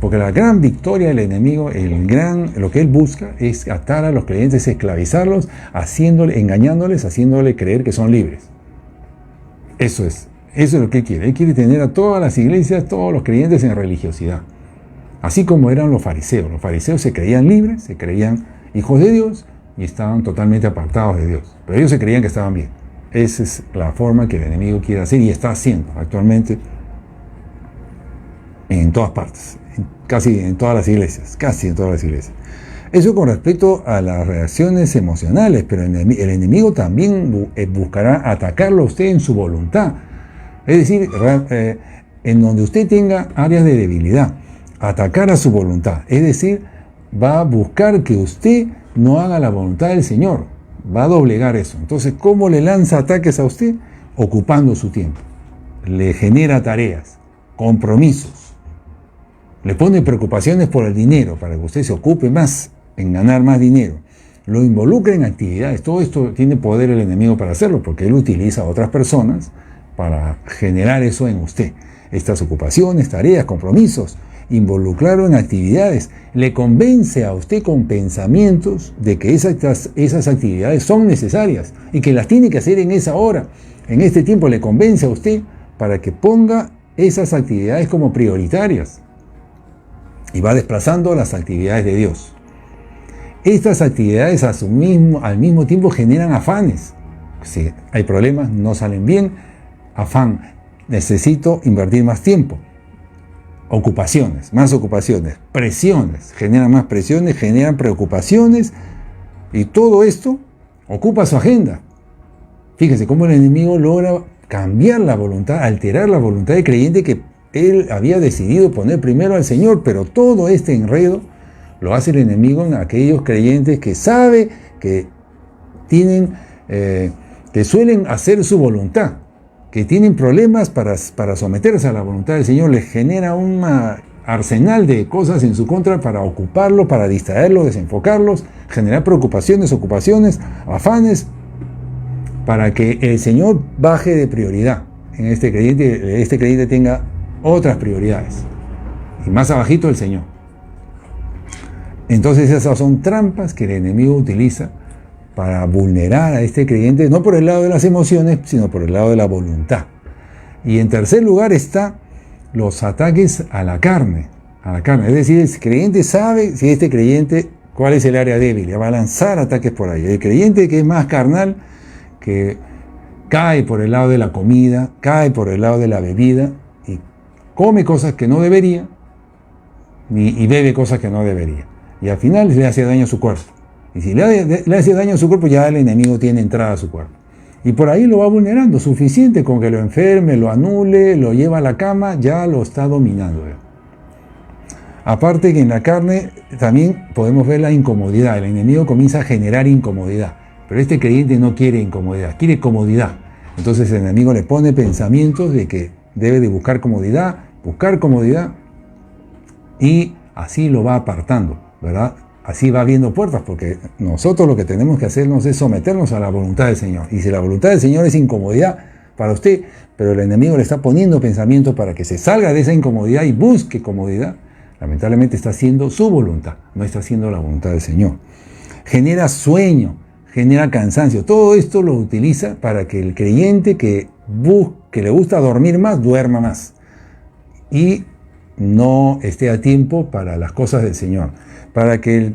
Porque la gran victoria del enemigo, lo que él busca es atar a los creyentes, esclavizarlos, engañándoles, haciéndole creer que son libres. Eso es lo que él quiere. Él quiere tener a todas las iglesias, todos los creyentes en religiosidad. Así como eran los fariseos. Los fariseos se creían libres, se creían hijos de Dios y estaban totalmente apartados de Dios. Pero ellos se creían que estaban bien. Esa es la forma que el enemigo quiere hacer y está haciendo actualmente en todas partes, casi en todas las iglesias. Eso con respecto a las reacciones emocionales, pero el enemigo también buscará atacarlo a usted en su voluntad. Es decir, en donde usted tenga áreas de debilidad. Atacar a su voluntad, es decir, va a buscar que usted no haga la voluntad del Señor, va a doblegar eso. Entonces, ¿cómo le lanza ataques a usted? Ocupando su tiempo, le genera tareas, compromisos, le pone preocupaciones por el dinero para que usted se ocupe más en ganar más dinero, lo involucra en actividades. Todo esto tiene poder el enemigo para hacerlo, porque él utiliza a otras personas para generar eso en usted. Estas ocupaciones, tareas, compromisos, involucrarlo en actividades, le convence a usted con pensamientos de que esas actividades son necesarias y que las tiene que hacer en esa hora, en este tiempo. Le convence a usted para que ponga esas actividades como prioritarias y va desplazando las actividades de Dios. Estas actividades al mismo tiempo generan afanes. Si hay problemas, no salen bien, afán, necesito invertir más tiempo. Ocupaciones, más ocupaciones, presiones, generan más presiones, generan preocupaciones, y todo esto ocupa su agenda. Fíjese cómo el enemigo logra cambiar la voluntad, alterar la voluntad del creyente que él había decidido poner primero al Señor, pero todo este enredo lo hace el enemigo en aquellos creyentes que sabe que tienen, que suelen hacer su voluntad, que tienen problemas para someterse a la voluntad del Señor. Les genera un arsenal de cosas en su contra para ocuparlo, para distraerlos, desenfocarlos, generar preocupaciones, ocupaciones, afanes, para que el Señor baje de prioridad en este creyente tenga otras prioridades. Y más abajito el Señor. Entonces esas son trampas que el enemigo utiliza para vulnerar a este creyente, no por el lado de las emociones, sino por el lado de la voluntad. Y en tercer lugar está los ataques a la carne. Es decir, el creyente sabe, si este creyente, cuál es el área débil, va a lanzar ataques por ahí. El creyente que es más carnal, que cae por el lado de la comida, cae por el lado de la bebida, y come cosas que no debería, y bebe cosas que no debería. Y al final le hace daño a su cuerpo. Y si le hace daño a su cuerpo, ya el enemigo tiene entrada a su cuerpo. Y por ahí lo va vulnerando. Suficiente con que lo enferme, lo anule, lo lleva a la cama, ya lo está dominando. Aparte que en la carne también podemos ver la incomodidad. El enemigo comienza a generar incomodidad. Pero este creyente no quiere incomodidad, quiere comodidad. Entonces el enemigo le pone pensamientos de que debe de buscar comodidad, y así lo va apartando, ¿verdad? Así va abriendo puertas, porque nosotros lo que tenemos que hacernos es someternos a la voluntad del Señor. Y si la voluntad del Señor es incomodidad para usted, pero el enemigo le está poniendo pensamientos para que se salga de esa incomodidad y busque comodidad, lamentablemente está haciendo su voluntad, no está haciendo la voluntad del Señor. Genera sueño, genera cansancio. Todo esto lo utiliza para que el creyente que le gusta dormir más, duerma más. Y no esté a tiempo para las cosas del Señor, para que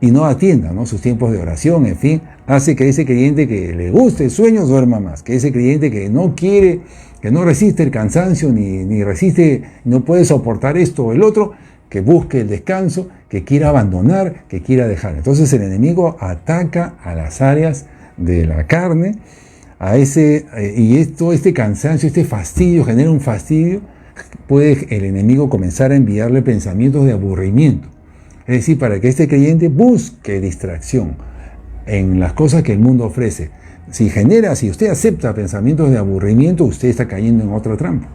y no atienda, ¿no?, sus tiempos de oración, en fin, hace que ese creyente que le guste el sueño duerma más, que ese creyente que no quiere, que no resiste el cansancio, ni resiste, no puede soportar esto o el otro, que busque el descanso, que quiera abandonar, que quiera dejar. Entonces el enemigo ataca a las áreas de la carne, este cansancio, este fastidio, genera un fastidio. Puede el enemigo comenzar a enviarle pensamientos de aburrimiento. Es decir, para que este creyente busque distracción en las cosas que el mundo ofrece. Si usted acepta pensamientos de aburrimiento, usted está cayendo en otra trampa.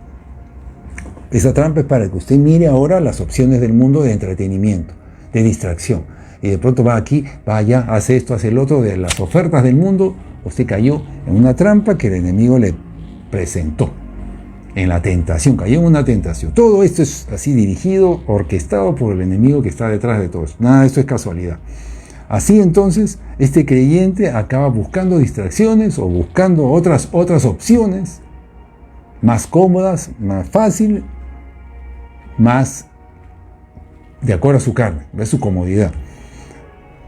Esa trampa es para que usted mire ahora las opciones del mundo de entretenimiento, de distracción. Y de pronto va aquí, va allá, hace esto, hace el otro, de las ofertas del mundo. Usted cayó en una trampa que el enemigo le presentó. En la tentación, cayó en una tentación. Todo esto es así dirigido, orquestado por el enemigo que está detrás de todo esto. Nada de esto es casualidad. Así entonces, este creyente acaba buscando distracciones o buscando otras opciones más cómodas, más fácil, más de acuerdo a su carne, a su comodidad.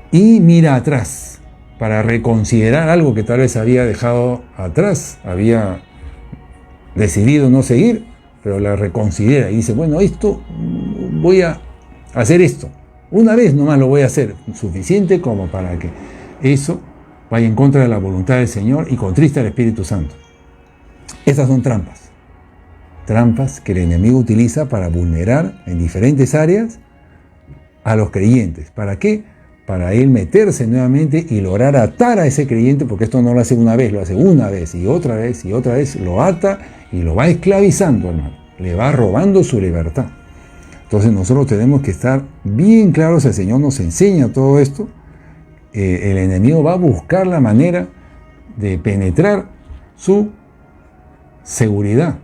Y mira atrás para reconsiderar algo que tal vez había dejado atrás, había decidido no seguir, pero la reconsidera y dice, bueno, voy a hacer esto. Una vez nomás lo voy a hacer, suficiente como para que eso vaya en contra de la voluntad del Señor y contriste al Espíritu Santo. Estas son trampas que el enemigo utiliza para vulnerar en diferentes áreas a los creyentes. ¿Para qué? Para él meterse nuevamente y lograr atar a ese creyente, porque esto no lo hace una vez, lo hace una vez y otra vez, lo ata y lo va esclavizando, hermano. Le va robando su libertad. Entonces nosotros tenemos que estar bien claros, el Señor nos enseña todo esto, el enemigo va a buscar la manera de penetrar su seguridad.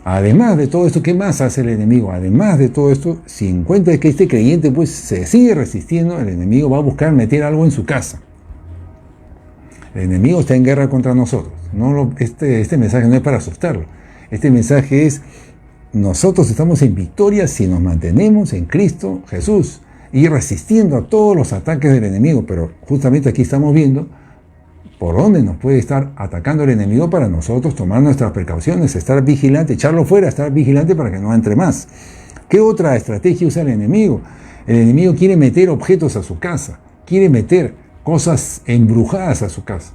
Además de todo esto, ¿qué más hace el enemigo? Además de todo esto, si encuentra que este creyente pues se sigue resistiendo, el enemigo va a buscar meter algo en su casa. El enemigo está en guerra contra nosotros. Este mensaje no es para asustarlo. Este mensaje es: nosotros estamos en victoria si nos mantenemos en Cristo Jesús y resistiendo a todos los ataques del enemigo. Pero justamente aquí estamos viendo por dónde nos puede estar atacando el enemigo para nosotros tomar nuestras precauciones, estar vigilante, echarlo fuera, estar vigilante para que no entre más. ¿Qué otra estrategia usa el enemigo? El enemigo quiere meter objetos a su casa, quiere meter cosas embrujadas a su casa,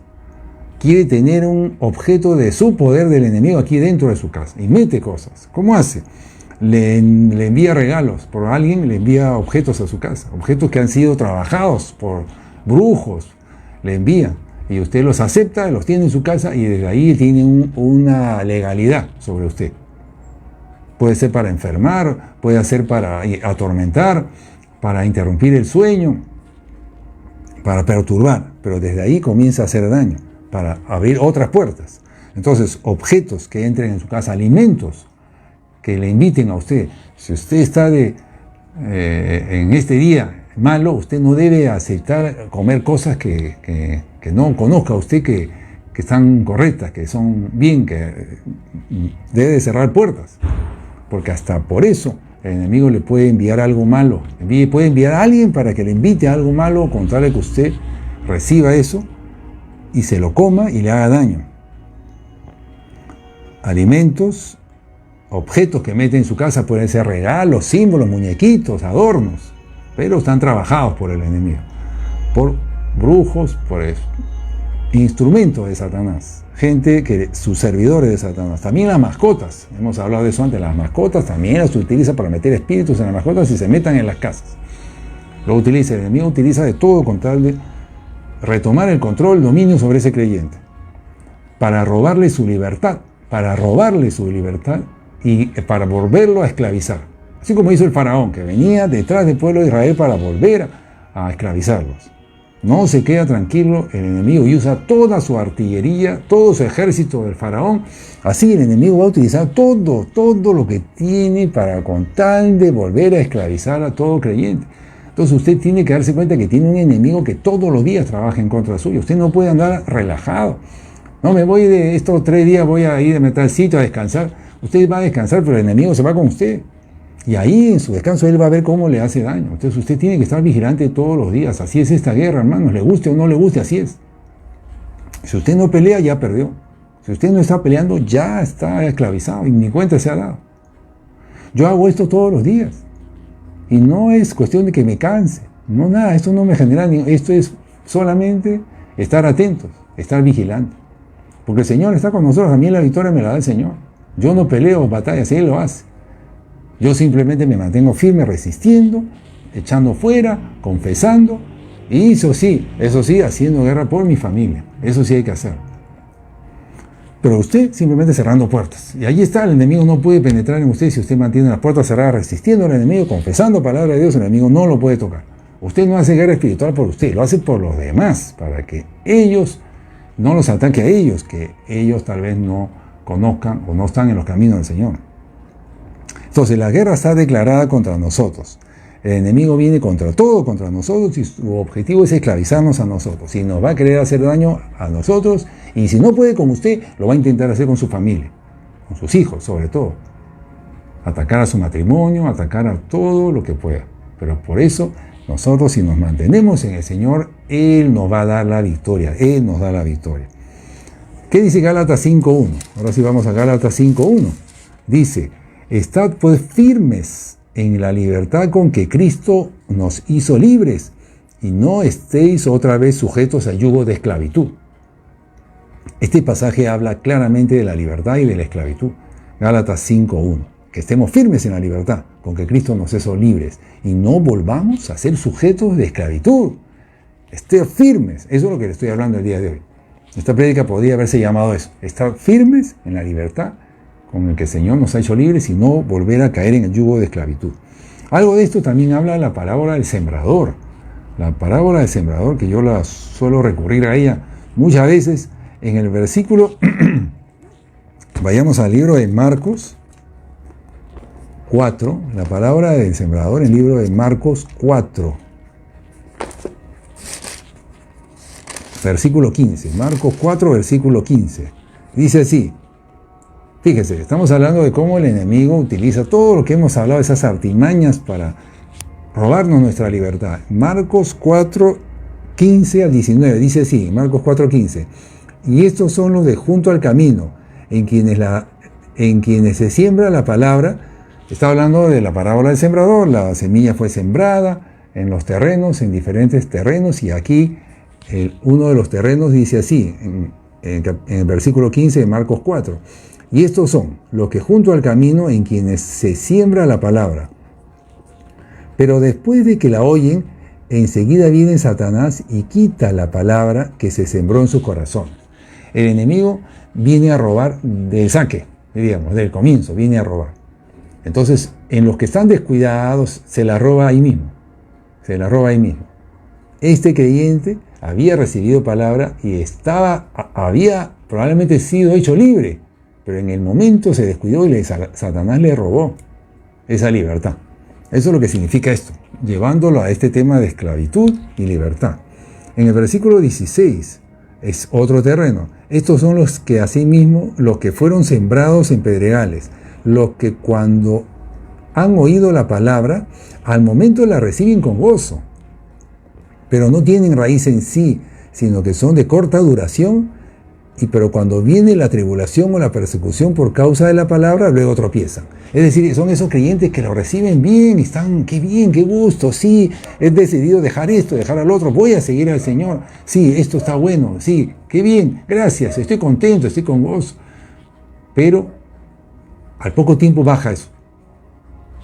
quiere tener un objeto de su poder del enemigo aquí dentro de su casa y mete cosas. ¿Cómo hace? Le envía regalos por alguien, le envía objetos a su casa, objetos que han sido trabajados por brujos, le envía. Y usted los acepta, los tiene en su casa y desde ahí tiene una legalidad sobre usted. Puede ser para enfermar, puede ser para atormentar, para interrumpir el sueño, para perturbar, pero desde ahí comienza a hacer daño, para abrir otras puertas. Entonces, objetos que entren en su casa, alimentos que le inviten a usted. Si usted está en este día malo, usted no debe aceptar comer cosas que no conozca usted que están correctas, que son bien, que debe cerrar puertas. Porque hasta por eso el enemigo le puede enviar algo malo. Puede enviar a alguien para que le invite a algo malo, con tal de que usted reciba eso y se lo coma y le haga daño. Alimentos, objetos que mete en su casa pueden ser regalos, símbolos, muñequitos, adornos, pero están trabajados por el enemigo, por brujos, por instrumentos de Satanás, sus servidores de Satanás. También las mascotas, hemos hablado de eso antes, las mascotas también las utiliza para meter espíritus en las mascotas y se metan en las casas. El enemigo utiliza de todo con tal de retomar el control, el dominio sobre ese creyente, para robarle su libertad y para volverlo a esclavizar. Así como hizo el faraón, que venía detrás del pueblo de Israel para volver a esclavizarlos. No se queda tranquilo el enemigo y usa toda su artillería, todo su ejército del faraón. Así el enemigo va a utilizar todo lo que tiene para con tal de volver a esclavizar a todo creyente. Entonces usted tiene que darse cuenta que tiene un enemigo que todos los días trabaja en contra suyo. Usted no puede andar relajado. No, me voy de estos 3 días, voy a ir a tal sitio a descansar. Usted va a descansar, pero el enemigo se va con usted. Y ahí en su descanso él va a ver cómo le hace daño. Entonces usted tiene que estar vigilante todos los días. Así es esta guerra, hermanos. Le guste o no le guste, así es. Si usted no pelea, ya perdió. Si usted no está peleando, ya está esclavizado y ni cuenta se ha dado. Yo hago esto todos los días. Y no es cuestión de que me canse. No, nada, esto no me genera esto es solamente estar atentos, estar vigilantes. Porque el Señor está con nosotros. A mí la victoria me la da el Señor. Yo no peleo batallas, Él lo hace. Yo simplemente me mantengo firme, resistiendo, echando fuera, confesando, y eso sí, haciendo guerra por mi familia. Eso sí hay que hacer. Pero usted simplemente cerrando puertas. Y ahí está, el enemigo no puede penetrar en usted si usted mantiene las puertas cerradas, resistiendo al enemigo, confesando palabra de Dios, el enemigo no lo puede tocar. Usted no hace guerra espiritual por usted, lo hace por los demás, para que ellos no los ataque a ellos, que ellos tal vez no conozcan o no están en los caminos del Señor. Entonces la guerra está declarada contra nosotros. El enemigo viene contra nosotros y su objetivo es esclavizarnos a nosotros. Y nos va a querer hacer daño a nosotros, y si no puede con usted, lo va a intentar hacer con su familia, con sus hijos sobre todo. Atacar a su matrimonio, atacar a todo lo que pueda. Pero por eso nosotros, si nos mantenemos en el Señor, Él nos va a dar la victoria. Él nos da la victoria. ¿Qué dice Gálatas 5.1? Ahora sí vamos a Gálatas 5.1. Dice: estad pues firmes en la libertad con que Cristo nos hizo libres, y no estéis otra vez sujetos a yugo de esclavitud. Este pasaje habla claramente de la libertad y de la esclavitud. Gálatas 5.1. Que estemos firmes en la libertad con que Cristo nos hizo libres, y no volvamos a ser sujetos de esclavitud. Estén firmes. Eso es lo que le estoy hablando el día de hoy. Esta prédica podría haberse llamado eso: estar firmes en la libertad con el que el Señor nos ha hecho libres, y no volver a caer en el yugo de esclavitud. Algo de esto también habla la parábola del sembrador. la parábola del sembrador, que yo la suelo recurrir a ella muchas veces, en el versículo, vayamos al libro de Marcos 4, la parábola del sembrador en el libro de Marcos 4, versículo 15, Marcos 4, versículo 15, dice así. Fíjese, estamos hablando de cómo el enemigo utiliza todo lo que hemos hablado, esas artimañas para robarnos nuestra libertad. Marcos 4, 15 al 19, dice así, Marcos 4, 15. Y estos son los de junto al camino, en quienes se siembra la palabra. Está hablando de la parábola del sembrador. La semilla fue sembrada en los terrenos, en diferentes terrenos, y aquí uno de los terrenos dice así, en el versículo 15 de Marcos 4. Y estos son los que junto al camino en quienes se siembra la palabra. Pero después de que la oyen, enseguida viene Satanás y quita la palabra que se sembró en su corazón. El enemigo viene a robar del saque, digamos, del comienzo, viene a robar. Entonces, en los que están descuidados, se la roba ahí mismo. Se la roba ahí mismo. Este creyente había recibido palabra y había probablemente sido hecho libre, pero en el momento se descuidó y Satanás le robó esa libertad. Eso es lo que significa esto, llevándolo a este tema de esclavitud y libertad. En el versículo 16 es otro terreno. Estos son los que asimismo, los que fueron sembrados en pedregales, los que cuando han oído la palabra, al momento la reciben con gozo, pero no tienen raíz en sí, sino que son de corta duración, pero cuando viene la tribulación o la persecución por causa de la palabra, luego tropiezan. Es decir, son esos creyentes que lo reciben bien, y están, qué bien, qué gusto, sí, he decidido dejar esto, dejar al otro, voy a seguir al Señor, sí, esto está bueno, sí, qué bien, gracias, estoy contento, estoy con gozo. Pero al poco tiempo baja eso.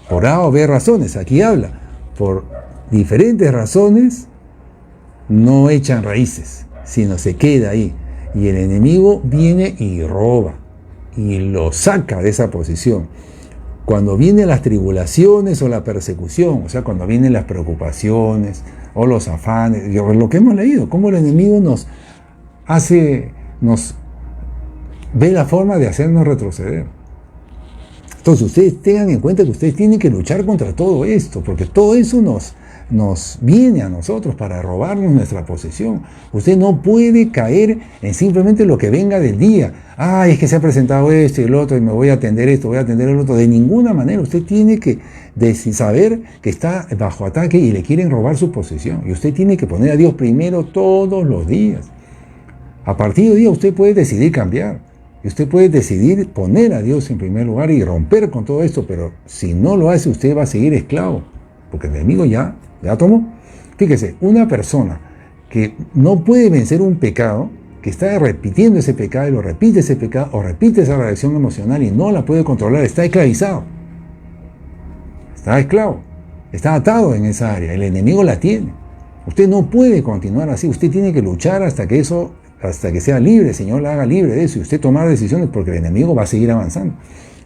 Por A o B razones, aquí habla, por diferentes razones no echan raíces, sino se queda ahí. Y el enemigo viene y roba, y lo saca de esa posición. Cuando vienen las tribulaciones o la persecución, o sea, cuando vienen las preocupaciones o los afanes, lo que hemos leído, cómo el enemigo nos ve la forma de hacernos retroceder. Entonces, ustedes tengan en cuenta que ustedes tienen que luchar contra todo esto, porque todo eso nos viene a nosotros para robarnos nuestra posesión. Usted no puede caer en simplemente lo que venga del día. Es que se ha presentado esto y el otro, y me voy a atender esto, voy a atender el otro. De ninguna manera. Usted tiene que saber que está bajo ataque y le quieren robar su posesión. Y usted tiene que poner a Dios primero todos los días. A partir de día usted puede decidir cambiar. Y usted puede decidir poner a Dios en primer lugar y romper con todo esto. Pero si no lo hace, usted va a seguir esclavo. Porque el enemigo ya tomó. Fíjese, una persona que no puede vencer un pecado, que está repitiendo ese pecado y lo repite ese pecado, o repite esa reacción emocional y no la puede controlar, está esclavizado. Está esclavo. Está atado en esa área. El enemigo la tiene. Usted no puede continuar así. Usted tiene que luchar hasta que sea libre, el Señor la haga libre de eso, y usted tomar decisiones, porque el enemigo va a seguir avanzando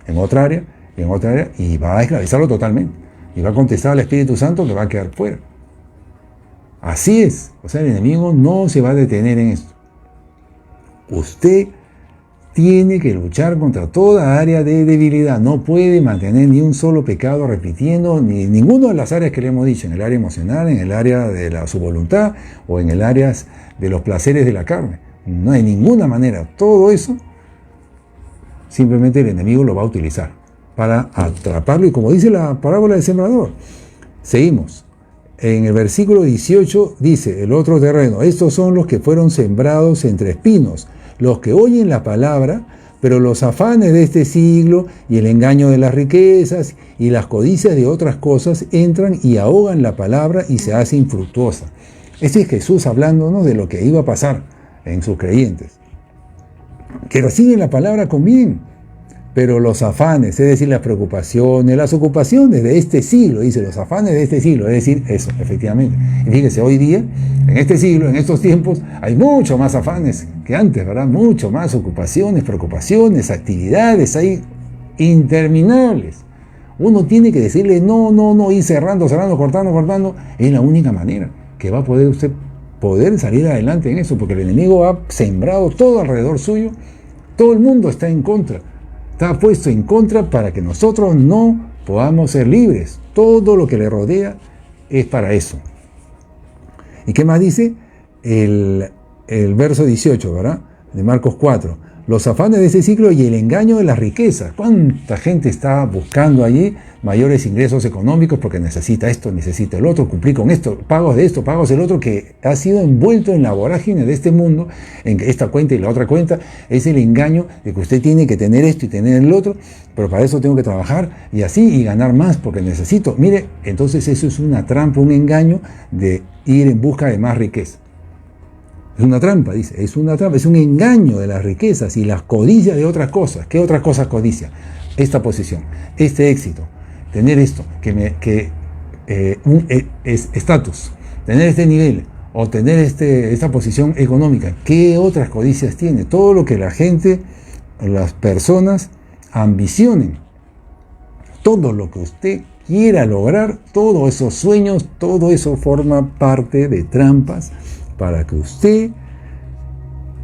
en otra área, y va a esclavizarlo totalmente. Y va a contestar al Espíritu Santo que va a quedar fuera. Así es. O sea, el enemigo no se va a detener en esto. Usted tiene que luchar contra toda área de debilidad. No puede mantener ni un solo pecado repitiendo, ni ninguna de las áreas que le hemos dicho, en el área emocional, en el área de su voluntad, o en el área de los placeres de la carne. No hay ninguna manera. Todo eso, simplemente el enemigo lo va a utilizar para atraparlo, y como dice la parábola del sembrador. Seguimos. En el versículo 18 dice, el otro terreno, estos son los que fueron sembrados entre espinos, los que oyen la palabra, pero los afanes de este siglo y el engaño de las riquezas y las codicias de otras cosas entran y ahogan la palabra y se hace infructuosa. Este es Jesús hablándonos de lo que iba a pasar en sus creyentes, que reciben la palabra con bien, pero los afanes, es decir, las preocupaciones, las ocupaciones de este siglo, dice, los afanes de este siglo, es decir, eso, efectivamente. Y fíjese, hoy día, en este siglo, en estos tiempos, hay mucho más afanes que antes, ¿verdad? Mucho más ocupaciones, preocupaciones, actividades, hay interminables. Uno tiene que decirle no, ir cerrando, cortando, es la única manera. que va a poder usted salir adelante en eso, porque el enemigo ha sembrado todo alrededor suyo, todo el mundo está en contra, está puesto en contra para que nosotros no podamos ser libres. Todo lo que le rodea es para eso. ¿Y qué más dice? El verso 18, ¿verdad? De Marcos 4. Los afanes de ese siglo y el engaño de las riquezas. ¿Cuánta gente está buscando allí mayores ingresos económicos porque necesita esto, necesita el otro, cumplir con esto, pagos de esto, pagos del otro, que ha sido envuelto en la vorágine de este mundo, en esta cuenta y la otra cuenta? Es el engaño de que usted tiene que tener esto y tener el otro, pero para eso tengo que trabajar y así y ganar más porque necesito. Mire, entonces eso es una trampa, un engaño de ir en busca de más riqueza. Es una trampa, dice, es una trampa, es un engaño de las riquezas y las codicias de otras cosas. ¿Qué otras cosas codicia? Esta posición, este éxito, tener esto, estatus, tener este nivel o tener esta posición económica. ¿Qué otras codicias tiene? Todo lo que la gente, las personas ambicionen, todo lo que usted quiera lograr, todos esos sueños, todo eso forma parte de trampas para que usted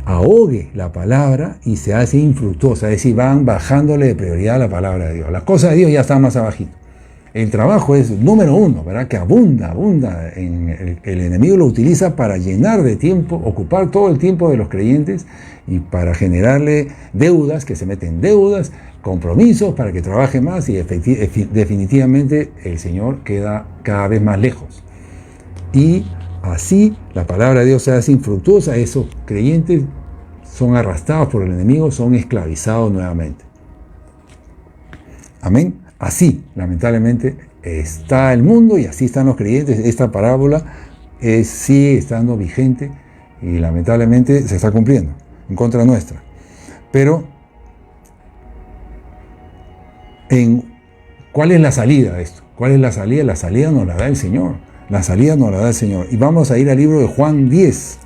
ahogue la palabra y se hace infructuosa, es decir, van bajándole de prioridad a la palabra de Dios. Las cosas de Dios ya están más abajito. El trabajo es número uno, ¿verdad? Que abunda. El enemigo lo utiliza para llenar de tiempo, ocupar todo el tiempo de los creyentes y para generarle deudas, que se meten deudas, compromisos para que trabaje más y definitivamente el Señor queda cada vez más lejos. Y así la palabra de Dios se hace infructuosa, esos creyentes son arrastrados por el enemigo, son esclavizados nuevamente. Amén. Así, lamentablemente, está el mundo y así están los creyentes. Esta parábola sigue estando vigente y lamentablemente se está cumpliendo en contra nuestra. Pero, ¿cuál es la salida de esto? ¿Cuál es la salida? La salida nos la da el Señor. La salida nos la da el Señor. Y vamos a ir al libro de Juan 10.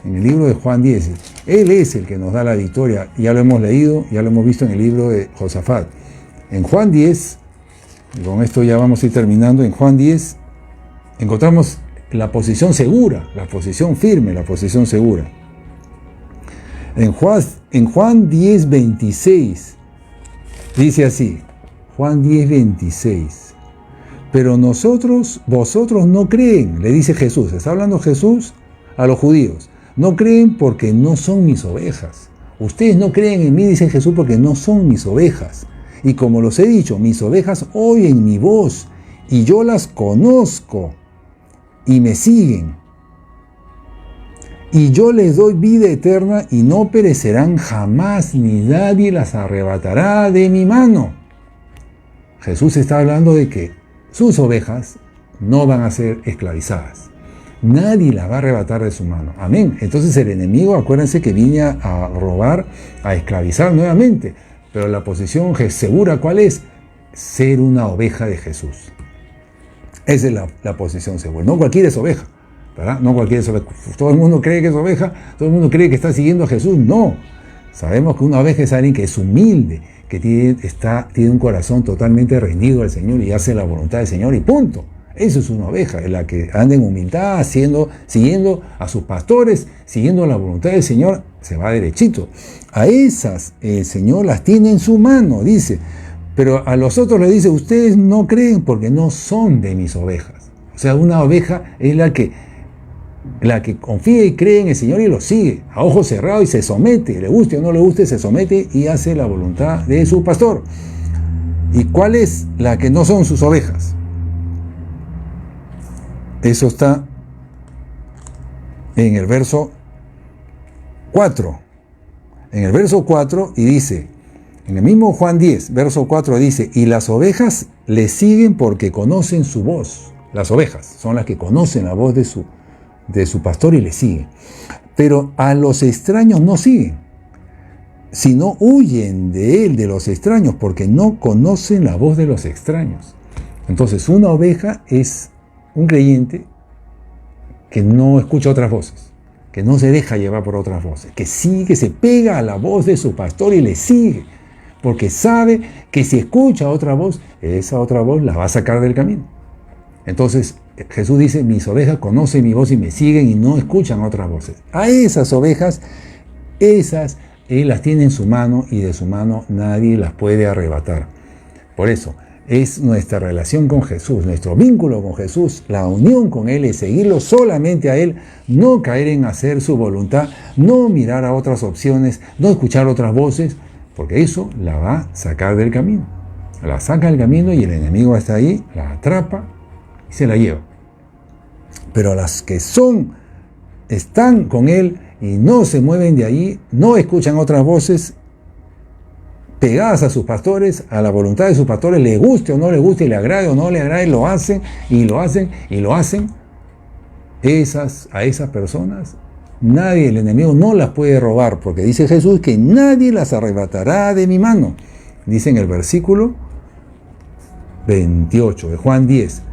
En el libro de Juan 10. Él es el que nos da la victoria. Ya lo hemos leído, ya lo hemos visto en el libro de Josafat. En Juan 10, y con esto ya vamos a ir terminando, en Juan 10 encontramos la posición segura, la posición firme, la posición segura. En Juan 10, 26, dice así, Juan 10, 26. Pero vosotros no creen, le dice Jesús, está hablando Jesús a los judíos, no creen porque no son mis ovejas. Ustedes no creen en mí, dice Jesús, porque no son mis ovejas. Y como los he dicho, mis ovejas oyen mi voz, y yo las conozco, y me siguen. Y yo les doy vida eterna, y no perecerán jamás, ni nadie las arrebatará de mi mano. Jesús está hablando de que sus ovejas no van a ser esclavizadas. Nadie las va a arrebatar de su mano. Amén. Entonces el enemigo, acuérdense que viene a robar, a esclavizar nuevamente. Pero la posición segura, ¿cuál es? Ser una oveja de Jesús. Esa es la posición segura. No cualquiera es oveja, ¿verdad? No cualquiera es oveja. Todo el mundo cree que es oveja, todo el mundo cree que está siguiendo a Jesús. No. Sabemos que una oveja es alguien que es humilde, que tiene un corazón totalmente rendido al Señor y hace la voluntad del Señor y punto. Eso es una oveja, es la que anda en humildad, siguiendo a sus pastores, siguiendo la voluntad del Señor, se va derechito. A esas el Señor las tiene en su mano, dice. Pero a los otros le dice, ustedes no creen porque no son de mis ovejas. O sea, una oveja es la que confía y cree en el Señor y lo sigue, a ojos cerrados y se somete, le guste o no le guste, se somete y hace la voluntad de su pastor. ¿Y cuál es la que no son sus ovejas? Eso está en el verso 4. En el verso 4 y dice, en el mismo Juan 10, verso 4 dice, y las ovejas le siguen porque conocen su voz. Las ovejas son las que conocen la voz de su pastor y le siguen. Pero a los extraños no siguen, sino huyen de él, de los extraños, porque no conocen la voz de los extraños. Entonces, una oveja es un creyente que no escucha otras voces, que no se deja llevar por otras voces, que sigue, se pega a la voz de su pastor y le sigue, porque sabe que si escucha otra voz, esa otra voz la va a sacar del camino. Entonces, Jesús dice, mis ovejas conocen mi voz y me siguen y no escuchan otras voces. A esas ovejas, esas Él las tiene en su mano y de su mano nadie las puede arrebatar. Por eso, es nuestra relación con Jesús, nuestro vínculo con Jesús, la unión con Él, es seguirlo solamente a Él, no caer en hacer su voluntad, no mirar a otras opciones, no escuchar otras voces, porque eso la va a sacar del camino. La saca del camino y el enemigo está ahí, la atrapa y se la lleva. Pero las que están con Él y no se mueven de ahí, no escuchan otras voces, pegadas a sus pastores, a la voluntad de sus pastores, le guste o no le guste, le agrade o no le agrade, lo hacen y lo hacen y lo hacen. A esas personas, nadie, el enemigo no las puede robar, porque dice Jesús que nadie las arrebatará de mi mano. Dice en el versículo 28 de Juan 10,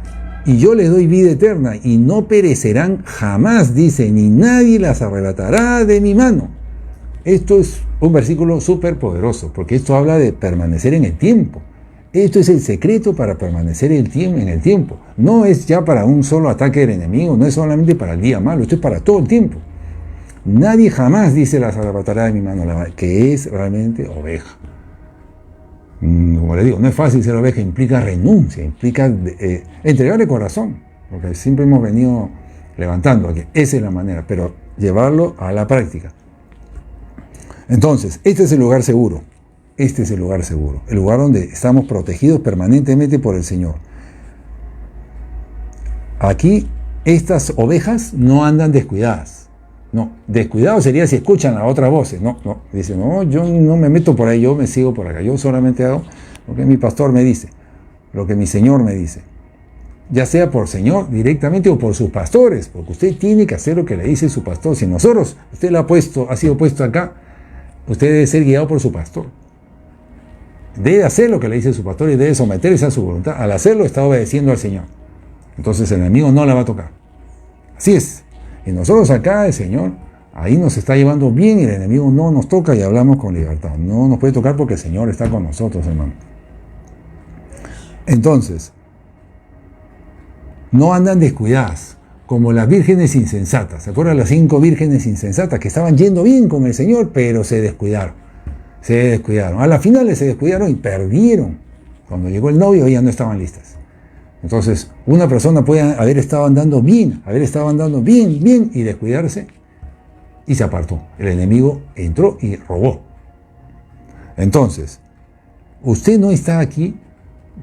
y yo les doy vida eterna y no perecerán jamás, dice, ni nadie las arrebatará de mi mano. Esto es un versículo súper poderoso, porque esto habla de permanecer en el tiempo. Esto es el secreto para permanecer en el tiempo. No es ya para un solo ataque del enemigo, no es solamente para el día malo, esto es para todo el tiempo. Nadie jamás, dice, las arrebatará de mi mano, que es realmente oveja. Como le digo, no es fácil ser oveja, implica renuncia, implica entregar el corazón, porque siempre hemos venido levantando aquí. Esa es la manera, pero llevarlo a la práctica. Entonces, este es el lugar seguro. Este es el lugar seguro. El lugar donde estamos protegidos permanentemente por el Señor. Aquí, estas ovejas no andan descuidadas. No, descuidado sería si escuchan a otras voces. No, dicen, no, yo no me meto por ahí, yo me sigo por acá. Yo solamente hago lo que mi pastor me dice, lo que mi Señor me dice. Ya sea por Señor directamente o por sus pastores, porque usted tiene que hacer lo que le dice su pastor. Si nosotros, usted ha sido puesto acá, usted debe ser guiado por su pastor. Debe hacer lo que le dice su pastor y debe someterse a su voluntad. Al hacerlo está obedeciendo al Señor. Entonces el enemigo no la va a tocar. Así es. Y nosotros acá, el Señor, ahí nos está llevando bien y el enemigo no nos toca y hablamos con libertad. No nos puede tocar porque el Señor está con nosotros, hermano. Entonces, no andan descuidadas, como las vírgenes insensatas. ¿Se acuerdan las 5 vírgenes insensatas que estaban yendo bien con el Señor, pero se descuidaron? Se descuidaron. A las finales se descuidaron y perdieron. Cuando llegó el novio, ya no estaban listas. Entonces, una persona puede haber estado andando bien, y descuidarse, y se apartó. El enemigo entró y robó. Entonces, usted no está aquí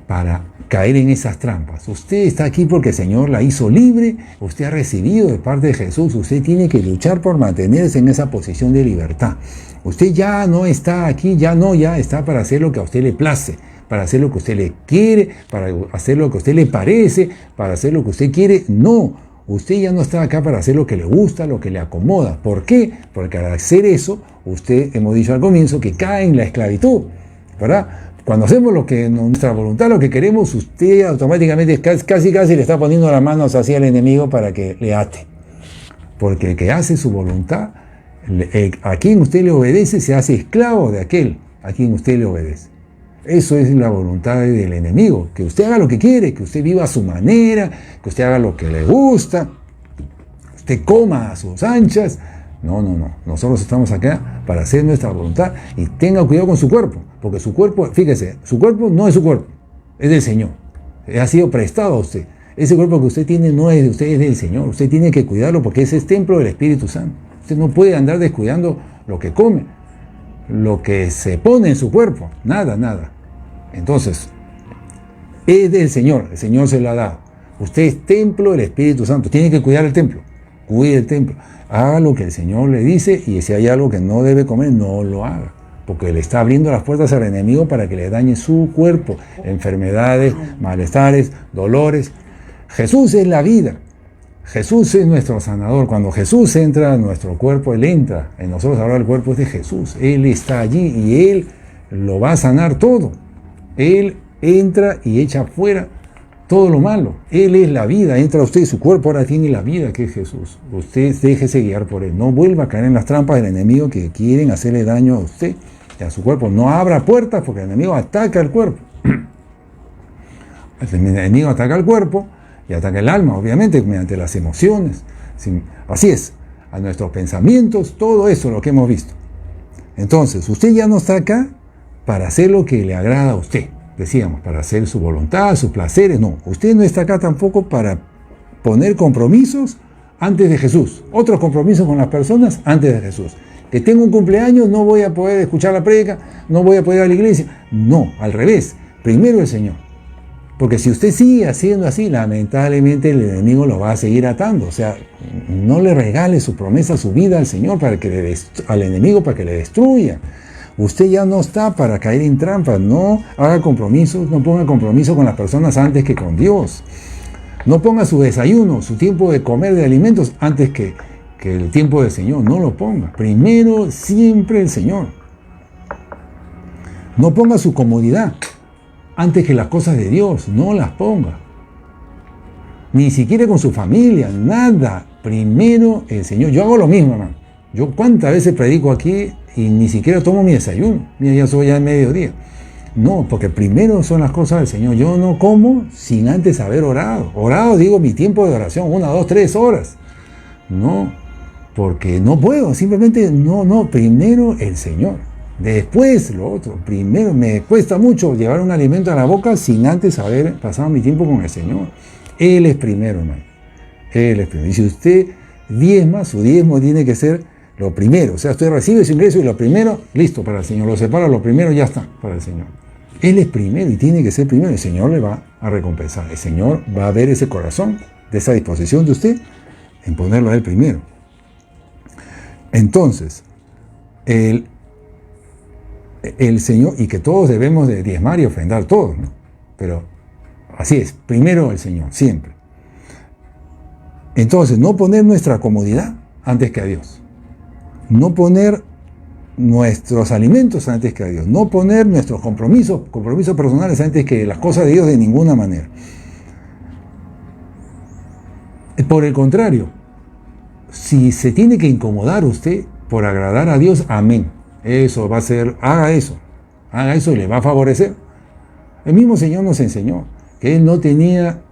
para caer en esas trampas. Usted está aquí porque el Señor la hizo libre, usted ha recibido de parte de Jesús, usted tiene que luchar por mantenerse en esa posición de libertad. Usted ya no está aquí, ya está para hacer lo que a usted le place, para hacer lo que usted le quiere, para hacer lo que a usted le parece, para hacer lo que usted quiere. No, usted ya no está acá para hacer lo que le gusta, lo que le acomoda. ¿Por qué? Porque al hacer eso, usted, hemos dicho al comienzo, que cae en la esclavitud, ¿verdad? Cuando hacemos lo que nuestra voluntad, lo que queremos, usted automáticamente casi le está poniendo las manos hacia el enemigo para que le ate. Porque el que hace su voluntad, a quien usted le obedece, se hace esclavo de aquel a quien usted le obedece. Eso es la voluntad del enemigo, que usted haga lo que quiere, que usted viva a su manera, que usted haga lo que le gusta, usted coma a sus anchas. No. Nosotros estamos acá para hacer nuestra voluntad y tenga cuidado con su cuerpo, porque su cuerpo, fíjese, su cuerpo no es su cuerpo, es del Señor. Ha sido prestado a usted. Ese cuerpo que usted tiene no es de usted, es del Señor. Usted tiene que cuidarlo porque ese es templo del Espíritu Santo. Usted no puede andar descuidando lo que come, lo que se pone en su cuerpo, nada. Entonces, es del Señor, el Señor se lo ha dado. Usted es templo del Espíritu Santo, tiene que cuidar el templo, cuide el templo. Haga lo que el Señor le dice y si hay algo que no debe comer, no lo haga. Porque le está abriendo las puertas al enemigo para que le dañe su cuerpo. Enfermedades, malestares, dolores. Jesús es la vida. Jesús es nuestro sanador. Cuando Jesús entra en nuestro cuerpo, Él entra. En nosotros ahora el cuerpo es de Jesús. Él está allí y Él lo va a sanar todo. Él entra y echa fuera todo lo malo. Él es la vida. Entra usted y su cuerpo ahora tiene la vida que es Jesús. Usted déjese guiar por Él. No vuelva a caer en las trampas del enemigo que quieren hacerle daño a usted y a su cuerpo. No abra puertas porque el enemigo ataca el cuerpo. El enemigo ataca el cuerpo Y ataca el alma, obviamente, mediante las emociones. Así es, a nuestros pensamientos, todo eso, lo que hemos visto. Entonces, usted ya no está acá para hacer lo que le agrada a usted. Decíamos, para hacer su voluntad, sus placeres. No, usted no está acá tampoco para poner compromisos antes de Jesús. Otros compromisos con las personas antes de Jesús. Que tengo un cumpleaños, no voy a poder escuchar la prédica, no voy a poder ir a la iglesia. No, al revés. Primero el Señor. Porque si usted sigue haciendo así, lamentablemente el enemigo lo va a seguir atando. O sea, no le regale su promesa, su vida al Señor, al enemigo para que le destruya. Usted ya no está para caer en trampas. No haga compromisos, no ponga compromiso con las personas antes que con Dios. No ponga su desayuno, su tiempo de comer de alimentos antes que el tiempo del Señor. No lo ponga. Primero siempre el Señor. No ponga su comodidad antes que las cosas de Dios. No las ponga. Ni siquiera con su familia, nada. Primero el Señor. Yo hago lo mismo, hermano. Yo cuántas veces predico aquí y ni siquiera tomo mi desayuno. Mira, ya soy ya en mediodía. No, porque primero son las cosas del Señor. Yo no como sin antes haber orado. Orado, digo, mi tiempo de oración, 1, 2, 3 horas. No, porque no puedo, simplemente no, primero el Señor. Después lo otro. Primero, me cuesta mucho llevar un alimento a la boca sin antes haber pasado mi tiempo con el Señor. Él es primero, hermano. Él es primero. Y si usted diezma, su diezmo tiene que ser lo primero. O sea, usted recibe su ingreso y lo primero, listo para el Señor. Lo separa, lo primero, ya está para el Señor. Él es primero y tiene que ser primero. El Señor le va a recompensar. El Señor va a ver ese corazón, de esa disposición de usted, en ponerlo a Él primero. Entonces, el Señor, y que todos debemos de diezmar y ofrendar todos, ¿no? Pero así es, primero el Señor, siempre. Entonces, no poner nuestra comodidad antes que a Dios. No poner nuestros alimentos antes que a Dios. No poner nuestros compromisos personales antes que las cosas de Dios de ninguna manera. Por el contrario, si se tiene que incomodar usted por agradar a Dios, amén. Eso va a ser, haga eso y le va a favorecer. El mismo Señor nos enseñó que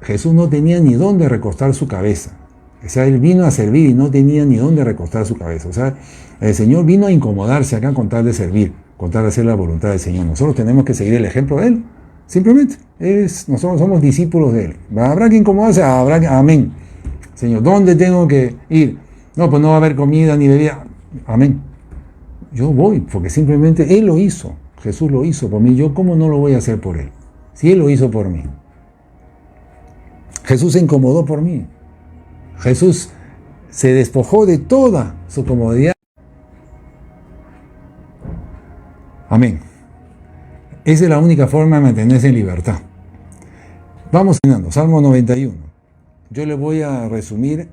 Jesús no tenía ni dónde recostar su cabeza. O sea, Él vino a servir y no tenía ni dónde recostar su cabeza. O sea, el Señor vino a incomodarse acá con tal de servir, con tal de hacer la voluntad del Señor. Nosotros tenemos que seguir el ejemplo de Él, simplemente. Nosotros somos discípulos de Él. Habrá que incomodarse, amén. Señor, ¿dónde tengo que ir? No, pues no va a haber comida ni bebida. Amén. Yo voy, porque simplemente Él lo hizo. Jesús lo hizo por mí. Yo, ¿cómo no lo voy a hacer por Él? Si Él lo hizo por mí. Jesús se incomodó por mí. Jesús se despojó de toda su comodidad. Amén. Esa es la única forma de mantenerse en libertad. Vamos terminando. Salmo 91. Yo le voy a resumir,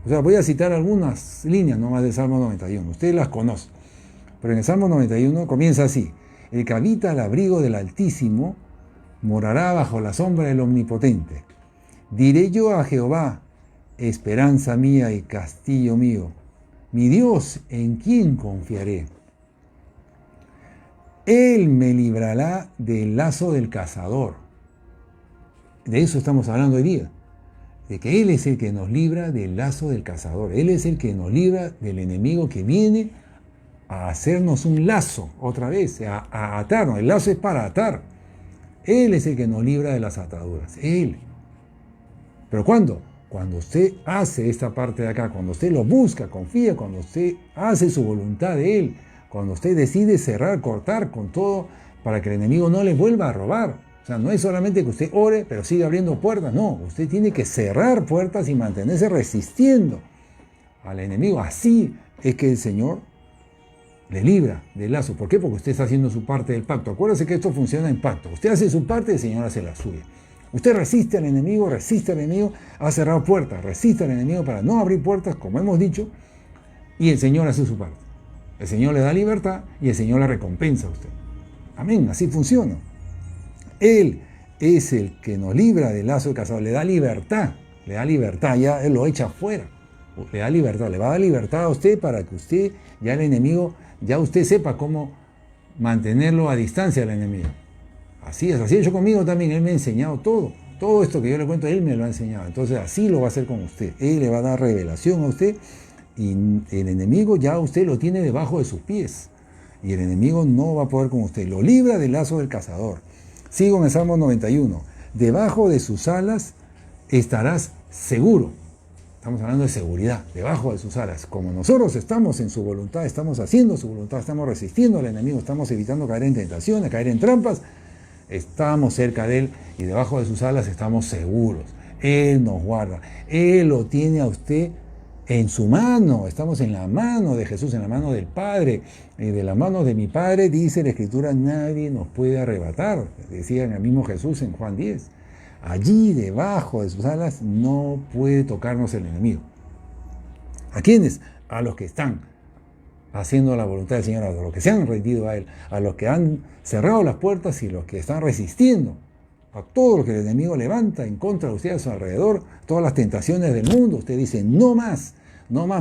voy a citar algunas líneas nomás del Salmo 91. Ustedes las conocen. Pero en el Salmo 91 comienza así. El que habita al abrigo del Altísimo morará bajo la sombra del Omnipotente. Diré yo a Jehová, esperanza mía y castillo mío, mi Dios, ¿en quién confiaré? Él me librará del lazo del cazador. De eso estamos hablando hoy día. De que Él es el que nos libra del lazo del cazador. Él es el que nos libra del enemigo que viene a hacernos un lazo, otra vez, a atarnos. El lazo es para atar. Él es el que nos libra de las ataduras. Él. ¿Pero cuándo? Cuando usted hace esta parte de acá, cuando usted lo busca, confía, cuando usted hace su voluntad de Él, cuando usted decide cerrar, cortar con todo para que el enemigo no le vuelva a robar. O sea, no es solamente que usted ore, pero siga abriendo puertas. No, usted tiene que cerrar puertas y mantenerse resistiendo al enemigo. Así es que el Señor le libra del lazo. ¿Por qué? Porque usted está haciendo su parte del pacto. Acuérdese que esto funciona en pacto. Usted hace su parte, el Señor hace la suya. Usted resiste al enemigo, ha cerrado puertas, resiste al enemigo para no abrir puertas, como hemos dicho, y el Señor hace su parte. El Señor le da libertad y el Señor le recompensa a usted. Amén, así funciona. Él es el que nos libra del lazo del cazador, le da libertad, ya Él lo echa fuera. Le da libertad, le va a dar libertad a usted para que usted, ya el enemigo, ya usted sepa cómo mantenerlo a distancia del enemigo. Así es, así hecho conmigo también, Él me ha enseñado todo. Todo esto que yo le cuento, Él me lo ha enseñado. Entonces así lo va a hacer con usted. Él le va a dar revelación a usted y el enemigo ya usted lo tiene debajo de sus pies. Y el enemigo no va a poder con usted. Lo libra del lazo del cazador. Sigo en el Salmo 91. Debajo de sus alas estarás seguro. Estamos hablando de seguridad, debajo de sus alas. Como nosotros estamos en su voluntad, estamos haciendo su voluntad, estamos resistiendo al enemigo, estamos evitando caer en tentaciones, caer en trampas, estamos cerca de Él y debajo de sus alas estamos seguros. Él nos guarda. Él lo tiene a usted en su mano. Estamos en la mano de Jesús, en la mano del Padre. Y de la mano de mi Padre, dice la Escritura, nadie nos puede arrebatar. Decía el mismo Jesús en Juan 10. Allí, debajo de sus alas, no puede tocarnos el enemigo. ¿A quiénes? A los que están haciendo la voluntad del Señor, a los que se han rendido a Él, a los que han cerrado las puertas y los que están resistiendo a todo lo que el enemigo levanta en contra de usted a su alrededor, todas las tentaciones del mundo. Usted dice, no más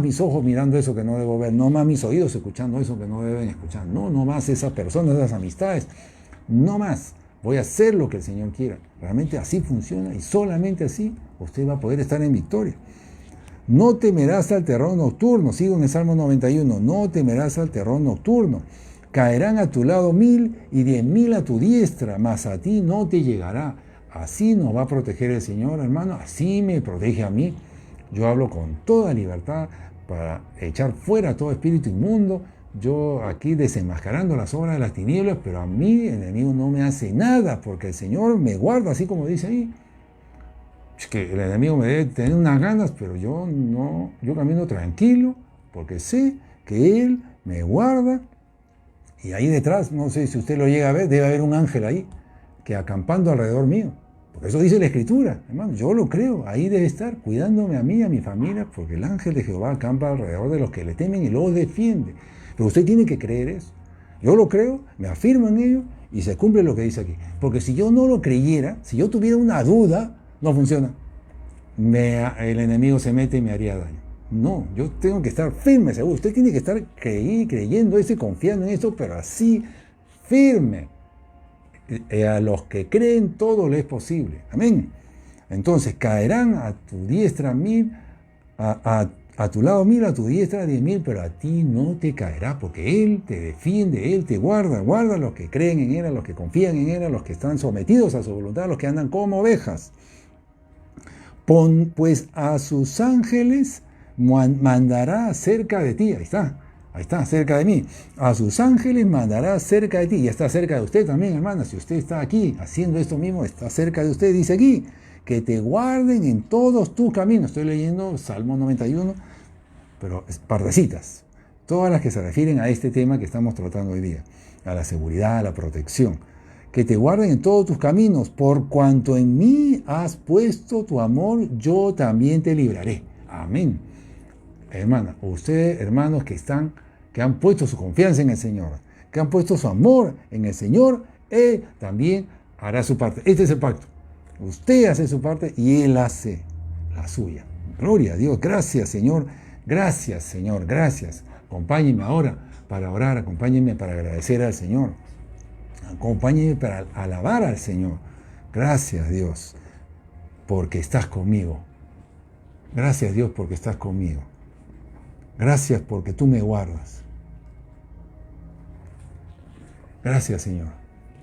mis ojos mirando eso que no debo ver, no más mis oídos escuchando eso que no deben escuchar, no más esas personas, esas amistades, no más. Voy a hacer lo que el Señor quiera. Realmente así funciona y solamente así usted va a poder estar en victoria. No temerás al terror nocturno. Sigo en el Salmo 91. No temerás al terror nocturno. Caerán a tu lado 1000 y 10.000 a tu diestra, mas a ti no te llegará. Así nos va a proteger el Señor, hermano. Así me protege a mí. Yo hablo con toda libertad para echar fuera todo espíritu inmundo. Yo aquí desenmascarando las obras de las tinieblas, pero a mí el enemigo no me hace nada, porque el Señor me guarda, así como dice ahí. Es que el enemigo me debe tener unas ganas, pero yo no, yo camino tranquilo, porque sé que Él me guarda. Y ahí detrás, no sé si usted lo llega a ver, debe haber un ángel ahí, que acampando alrededor mío. Porque eso dice la Escritura, hermano, yo lo creo, ahí debe estar, cuidándome a mí y a mi familia, porque el ángel de Jehová acampa alrededor de los que le temen y los defiende. Pero usted tiene que creer eso. Yo lo creo, me afirmo en ello y se cumple lo que dice aquí. Porque si yo no lo creyera, si yo tuviera una duda, no funciona. El enemigo se mete y me haría daño. No, yo tengo que estar firme, seguro. Usted tiene que estar creyendo eso y confiando en eso, pero así, firme. A los que creen todo le es posible. Amén. Entonces, caerán a tu diestra 1000, a tu lado 1000, a tu diestra 10.000, pero a ti no te caerá, porque Él te defiende, Él te guarda, guarda a los que creen en Él, a los que confían en Él, a los que están sometidos a su voluntad, a los que andan como ovejas. Pues a sus ángeles mandará cerca de ti, ahí está, cerca de mí. A sus ángeles mandará cerca de ti, y está cerca de usted también, hermana. Si usted está aquí haciendo esto mismo, está cerca de usted, dice aquí, que te guarden en todos tus caminos. Estoy leyendo Salmo 91, pero partecitas, todas las que se refieren a este tema que estamos tratando hoy día, a la seguridad, a la protección. Que te guarden en todos tus caminos, por cuanto en mí has puesto tu amor, yo también te libraré. Amén. Hermana, ustedes, hermanos que han puesto su confianza en el Señor, que han puesto su amor en el Señor, Él también hará su parte. Este es el pacto. Usted hace su parte y Él hace la suya. Gloria a Dios. Gracias, Señor. Gracias, Señor. Gracias. Acompáñenme ahora para orar. Acompáñenme para agradecer al Señor. Acompáñenme para alabar al Señor. Gracias, Dios, porque estás conmigo. Gracias, Dios, porque estás conmigo. Gracias porque tú me guardas. Gracias, Señor.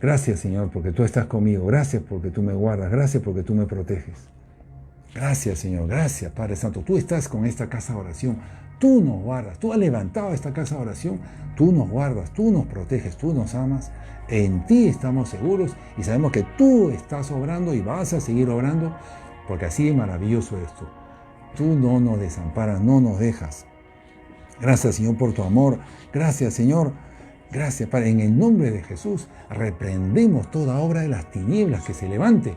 Gracias, Señor, porque tú estás conmigo. Gracias porque tú me guardas. Gracias porque tú me proteges. Gracias, Señor. Gracias, Padre Santo. Tú estás con esta casa de oración. Tú nos guardas. Tú has levantado esta casa de oración. Tú nos guardas. Tú nos proteges. Tú nos amas. En ti estamos seguros y sabemos que tú estás obrando y vas a seguir obrando, porque así es maravilloso esto. Tú no nos desamparas, no nos dejas. Gracias, Señor, por tu amor. Gracias, Señor. Gracias, Padre. En el nombre de Jesús, reprendemos toda obra de las tinieblas que se levante.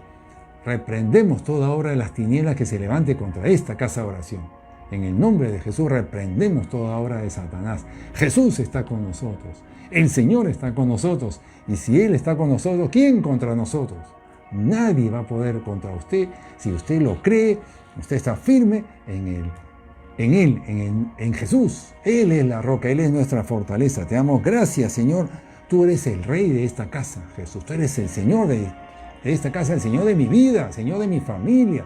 Reprendemos toda obra de las tinieblas que se levante contra esta casa de oración. En el nombre de Jesús, reprendemos toda obra de Satanás. Jesús está con nosotros. El Señor está con nosotros. Y si Él está con nosotros, ¿quién contra nosotros? Nadie va a poder contra usted. Si usted lo cree, usted está firme en Jesús. Él es la roca, Él es nuestra fortaleza. Te damos gracias, Señor. Tú eres el Rey de esta casa, Jesús. Tú eres el Señor de de esta casa, el Señor de mi vida, Señor de mi familia.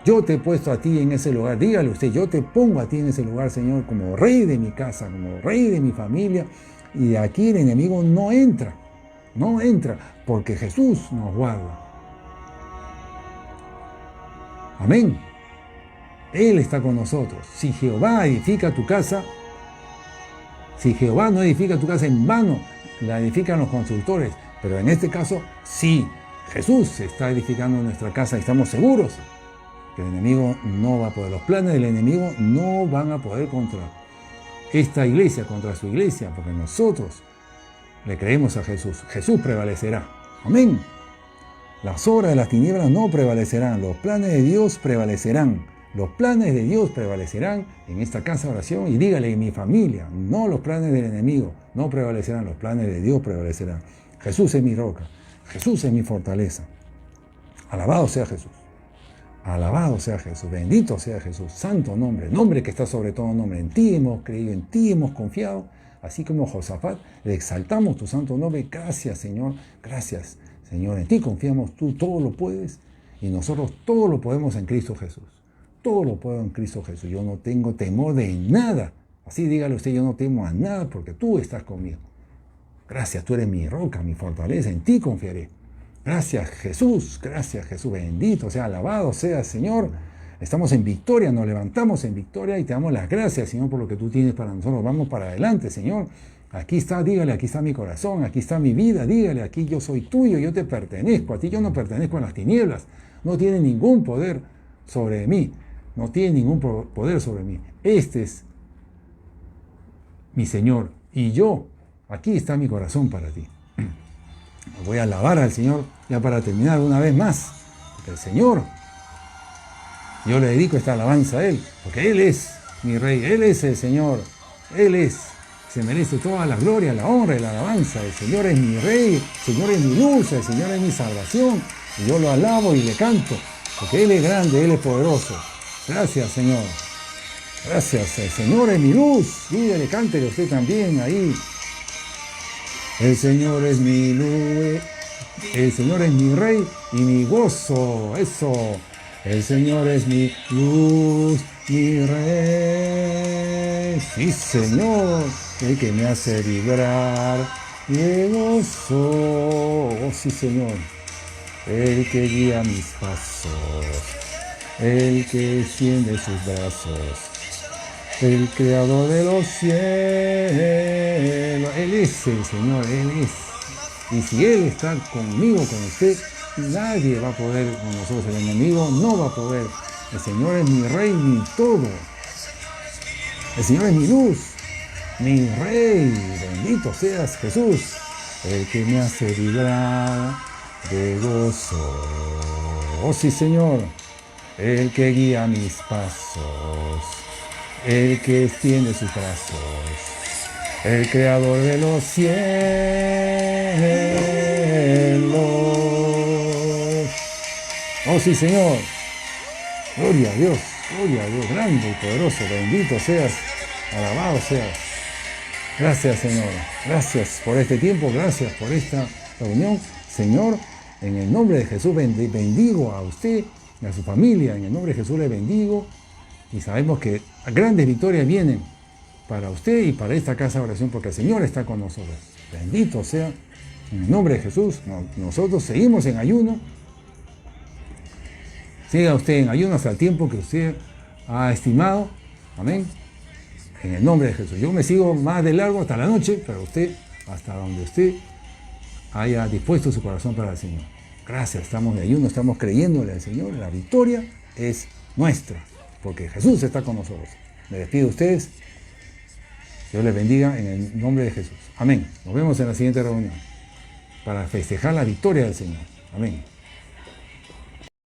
Yo te he puesto a ti en ese lugar. Dígale usted, yo te pongo a ti en ese lugar, Señor, como rey de mi casa, como rey de mi familia. Y de aquí el enemigo no entra, porque Jesús nos guarda. Amén. Él está con nosotros. Si Jehová edifica tu casa, si Jehová no edifica tu casa, en vano la edifican los constructores. Pero en este caso, sí, Jesús está edificando nuestra casa y estamos seguros que el enemigo no va a poder. Los planes del enemigo no van a poder contra esta iglesia, contra su iglesia, porque nosotros le creemos a Jesús. Jesús prevalecerá. Amén. Las obras de las tinieblas no prevalecerán. Los planes de Dios prevalecerán. Los planes de Dios prevalecerán en esta casa de oración. Y dígale, en mi familia, no los planes del enemigo, no prevalecerán. Los planes de Dios prevalecerán. Jesús es mi roca. Jesús es mi fortaleza. Alabado sea Jesús. Alabado sea Jesús. Bendito sea Jesús. Santo nombre. Nombre que está sobre todo nombre. En ti hemos creído, en ti hemos confiado. Así como Josafat, le exaltamos tu santo nombre. Gracias, Señor. Gracias, Señor. En ti confiamos. Tú todo lo puedes. Y nosotros todo lo podemos en Cristo Jesús. Todo lo puedo en Cristo Jesús. Yo no tengo temor de nada. Así dígale usted, yo no temo a nada porque tú estás conmigo. Gracias, tú eres mi roca, mi fortaleza. En ti confiaré. Gracias, Jesús. Gracias, Jesús. Bendito sea, alabado sea, Señor. Estamos en victoria, nos levantamos en victoria y te damos las gracias, Señor, por lo que tú tienes para nosotros. Vamos para adelante, Señor. Aquí está, dígale, aquí está mi corazón, aquí está mi vida, dígale, aquí yo soy tuyo, yo te pertenezco, a ti yo no pertenezco a las tinieblas. No tiene ningún poder sobre mí, no tiene ningún poder sobre mí. Este es mi Señor y yo, aquí está mi corazón para ti. Voy a alabar al Señor ya para terminar una vez más, porque el Señor, yo le dedico esta alabanza a Él, porque Él es mi Rey, Él es el Señor, Él es, se merece toda la gloria, la honra y la alabanza. El Señor es mi Rey, el Señor es mi luz, el Señor es mi salvación, y yo lo alabo y le canto, porque Él es grande, Él es poderoso. Gracias, Señor. Gracias, el Señor es mi luz. Dígale, cántele usted también ahí. El Señor es mi luz, el Señor es mi Rey y mi gozo. Eso. El Señor es mi luz, mi Rey. Sí, Señor, el que me hace vibrar de gozo. Oh, sí, Señor. El que guía mis pasos, el que extiende sus brazos, el creador de los cielos. Él es el Señor, Él es. Y si Él está conmigo, con usted, nadie va a poder con nosotros. El enemigo no va a poder. El Señor es mi Rey, mi todo. El Señor es mi luz, mi Rey. Bendito seas, Jesús, el que me hace vibrar de gozo. Oh sí, Señor, el que guía mis pasos, el que extiende sus brazos, el creador de los cielos. Oh sí, Señor. Gloria a Dios, grande y poderoso. Bendito seas, alabado seas. Gracias, Señor. Gracias por este tiempo, gracias por esta reunión. Señor, en el nombre de Jesús bendigo a usted y a su familia. En el nombre de Jesús le bendigo. Y sabemos que grandes victorias vienen para usted y para esta casa de oración, porque el Señor está con nosotros. Bendito sea, en el nombre de Jesús. Nosotros seguimos en ayuno. Siga usted en ayuno hasta el tiempo que usted ha estimado. Amén. En el nombre de Jesús. Yo me sigo más de largo hasta la noche, pero usted, hasta donde usted haya dispuesto su corazón para el Señor. Gracias, estamos de ayuno, estamos creyéndole al Señor. La victoria es nuestra, porque Jesús está con nosotros. Me despido de ustedes. Dios les bendiga en el nombre de Jesús. Amén. Nos vemos en la siguiente reunión para festejar la victoria del Señor. Amén.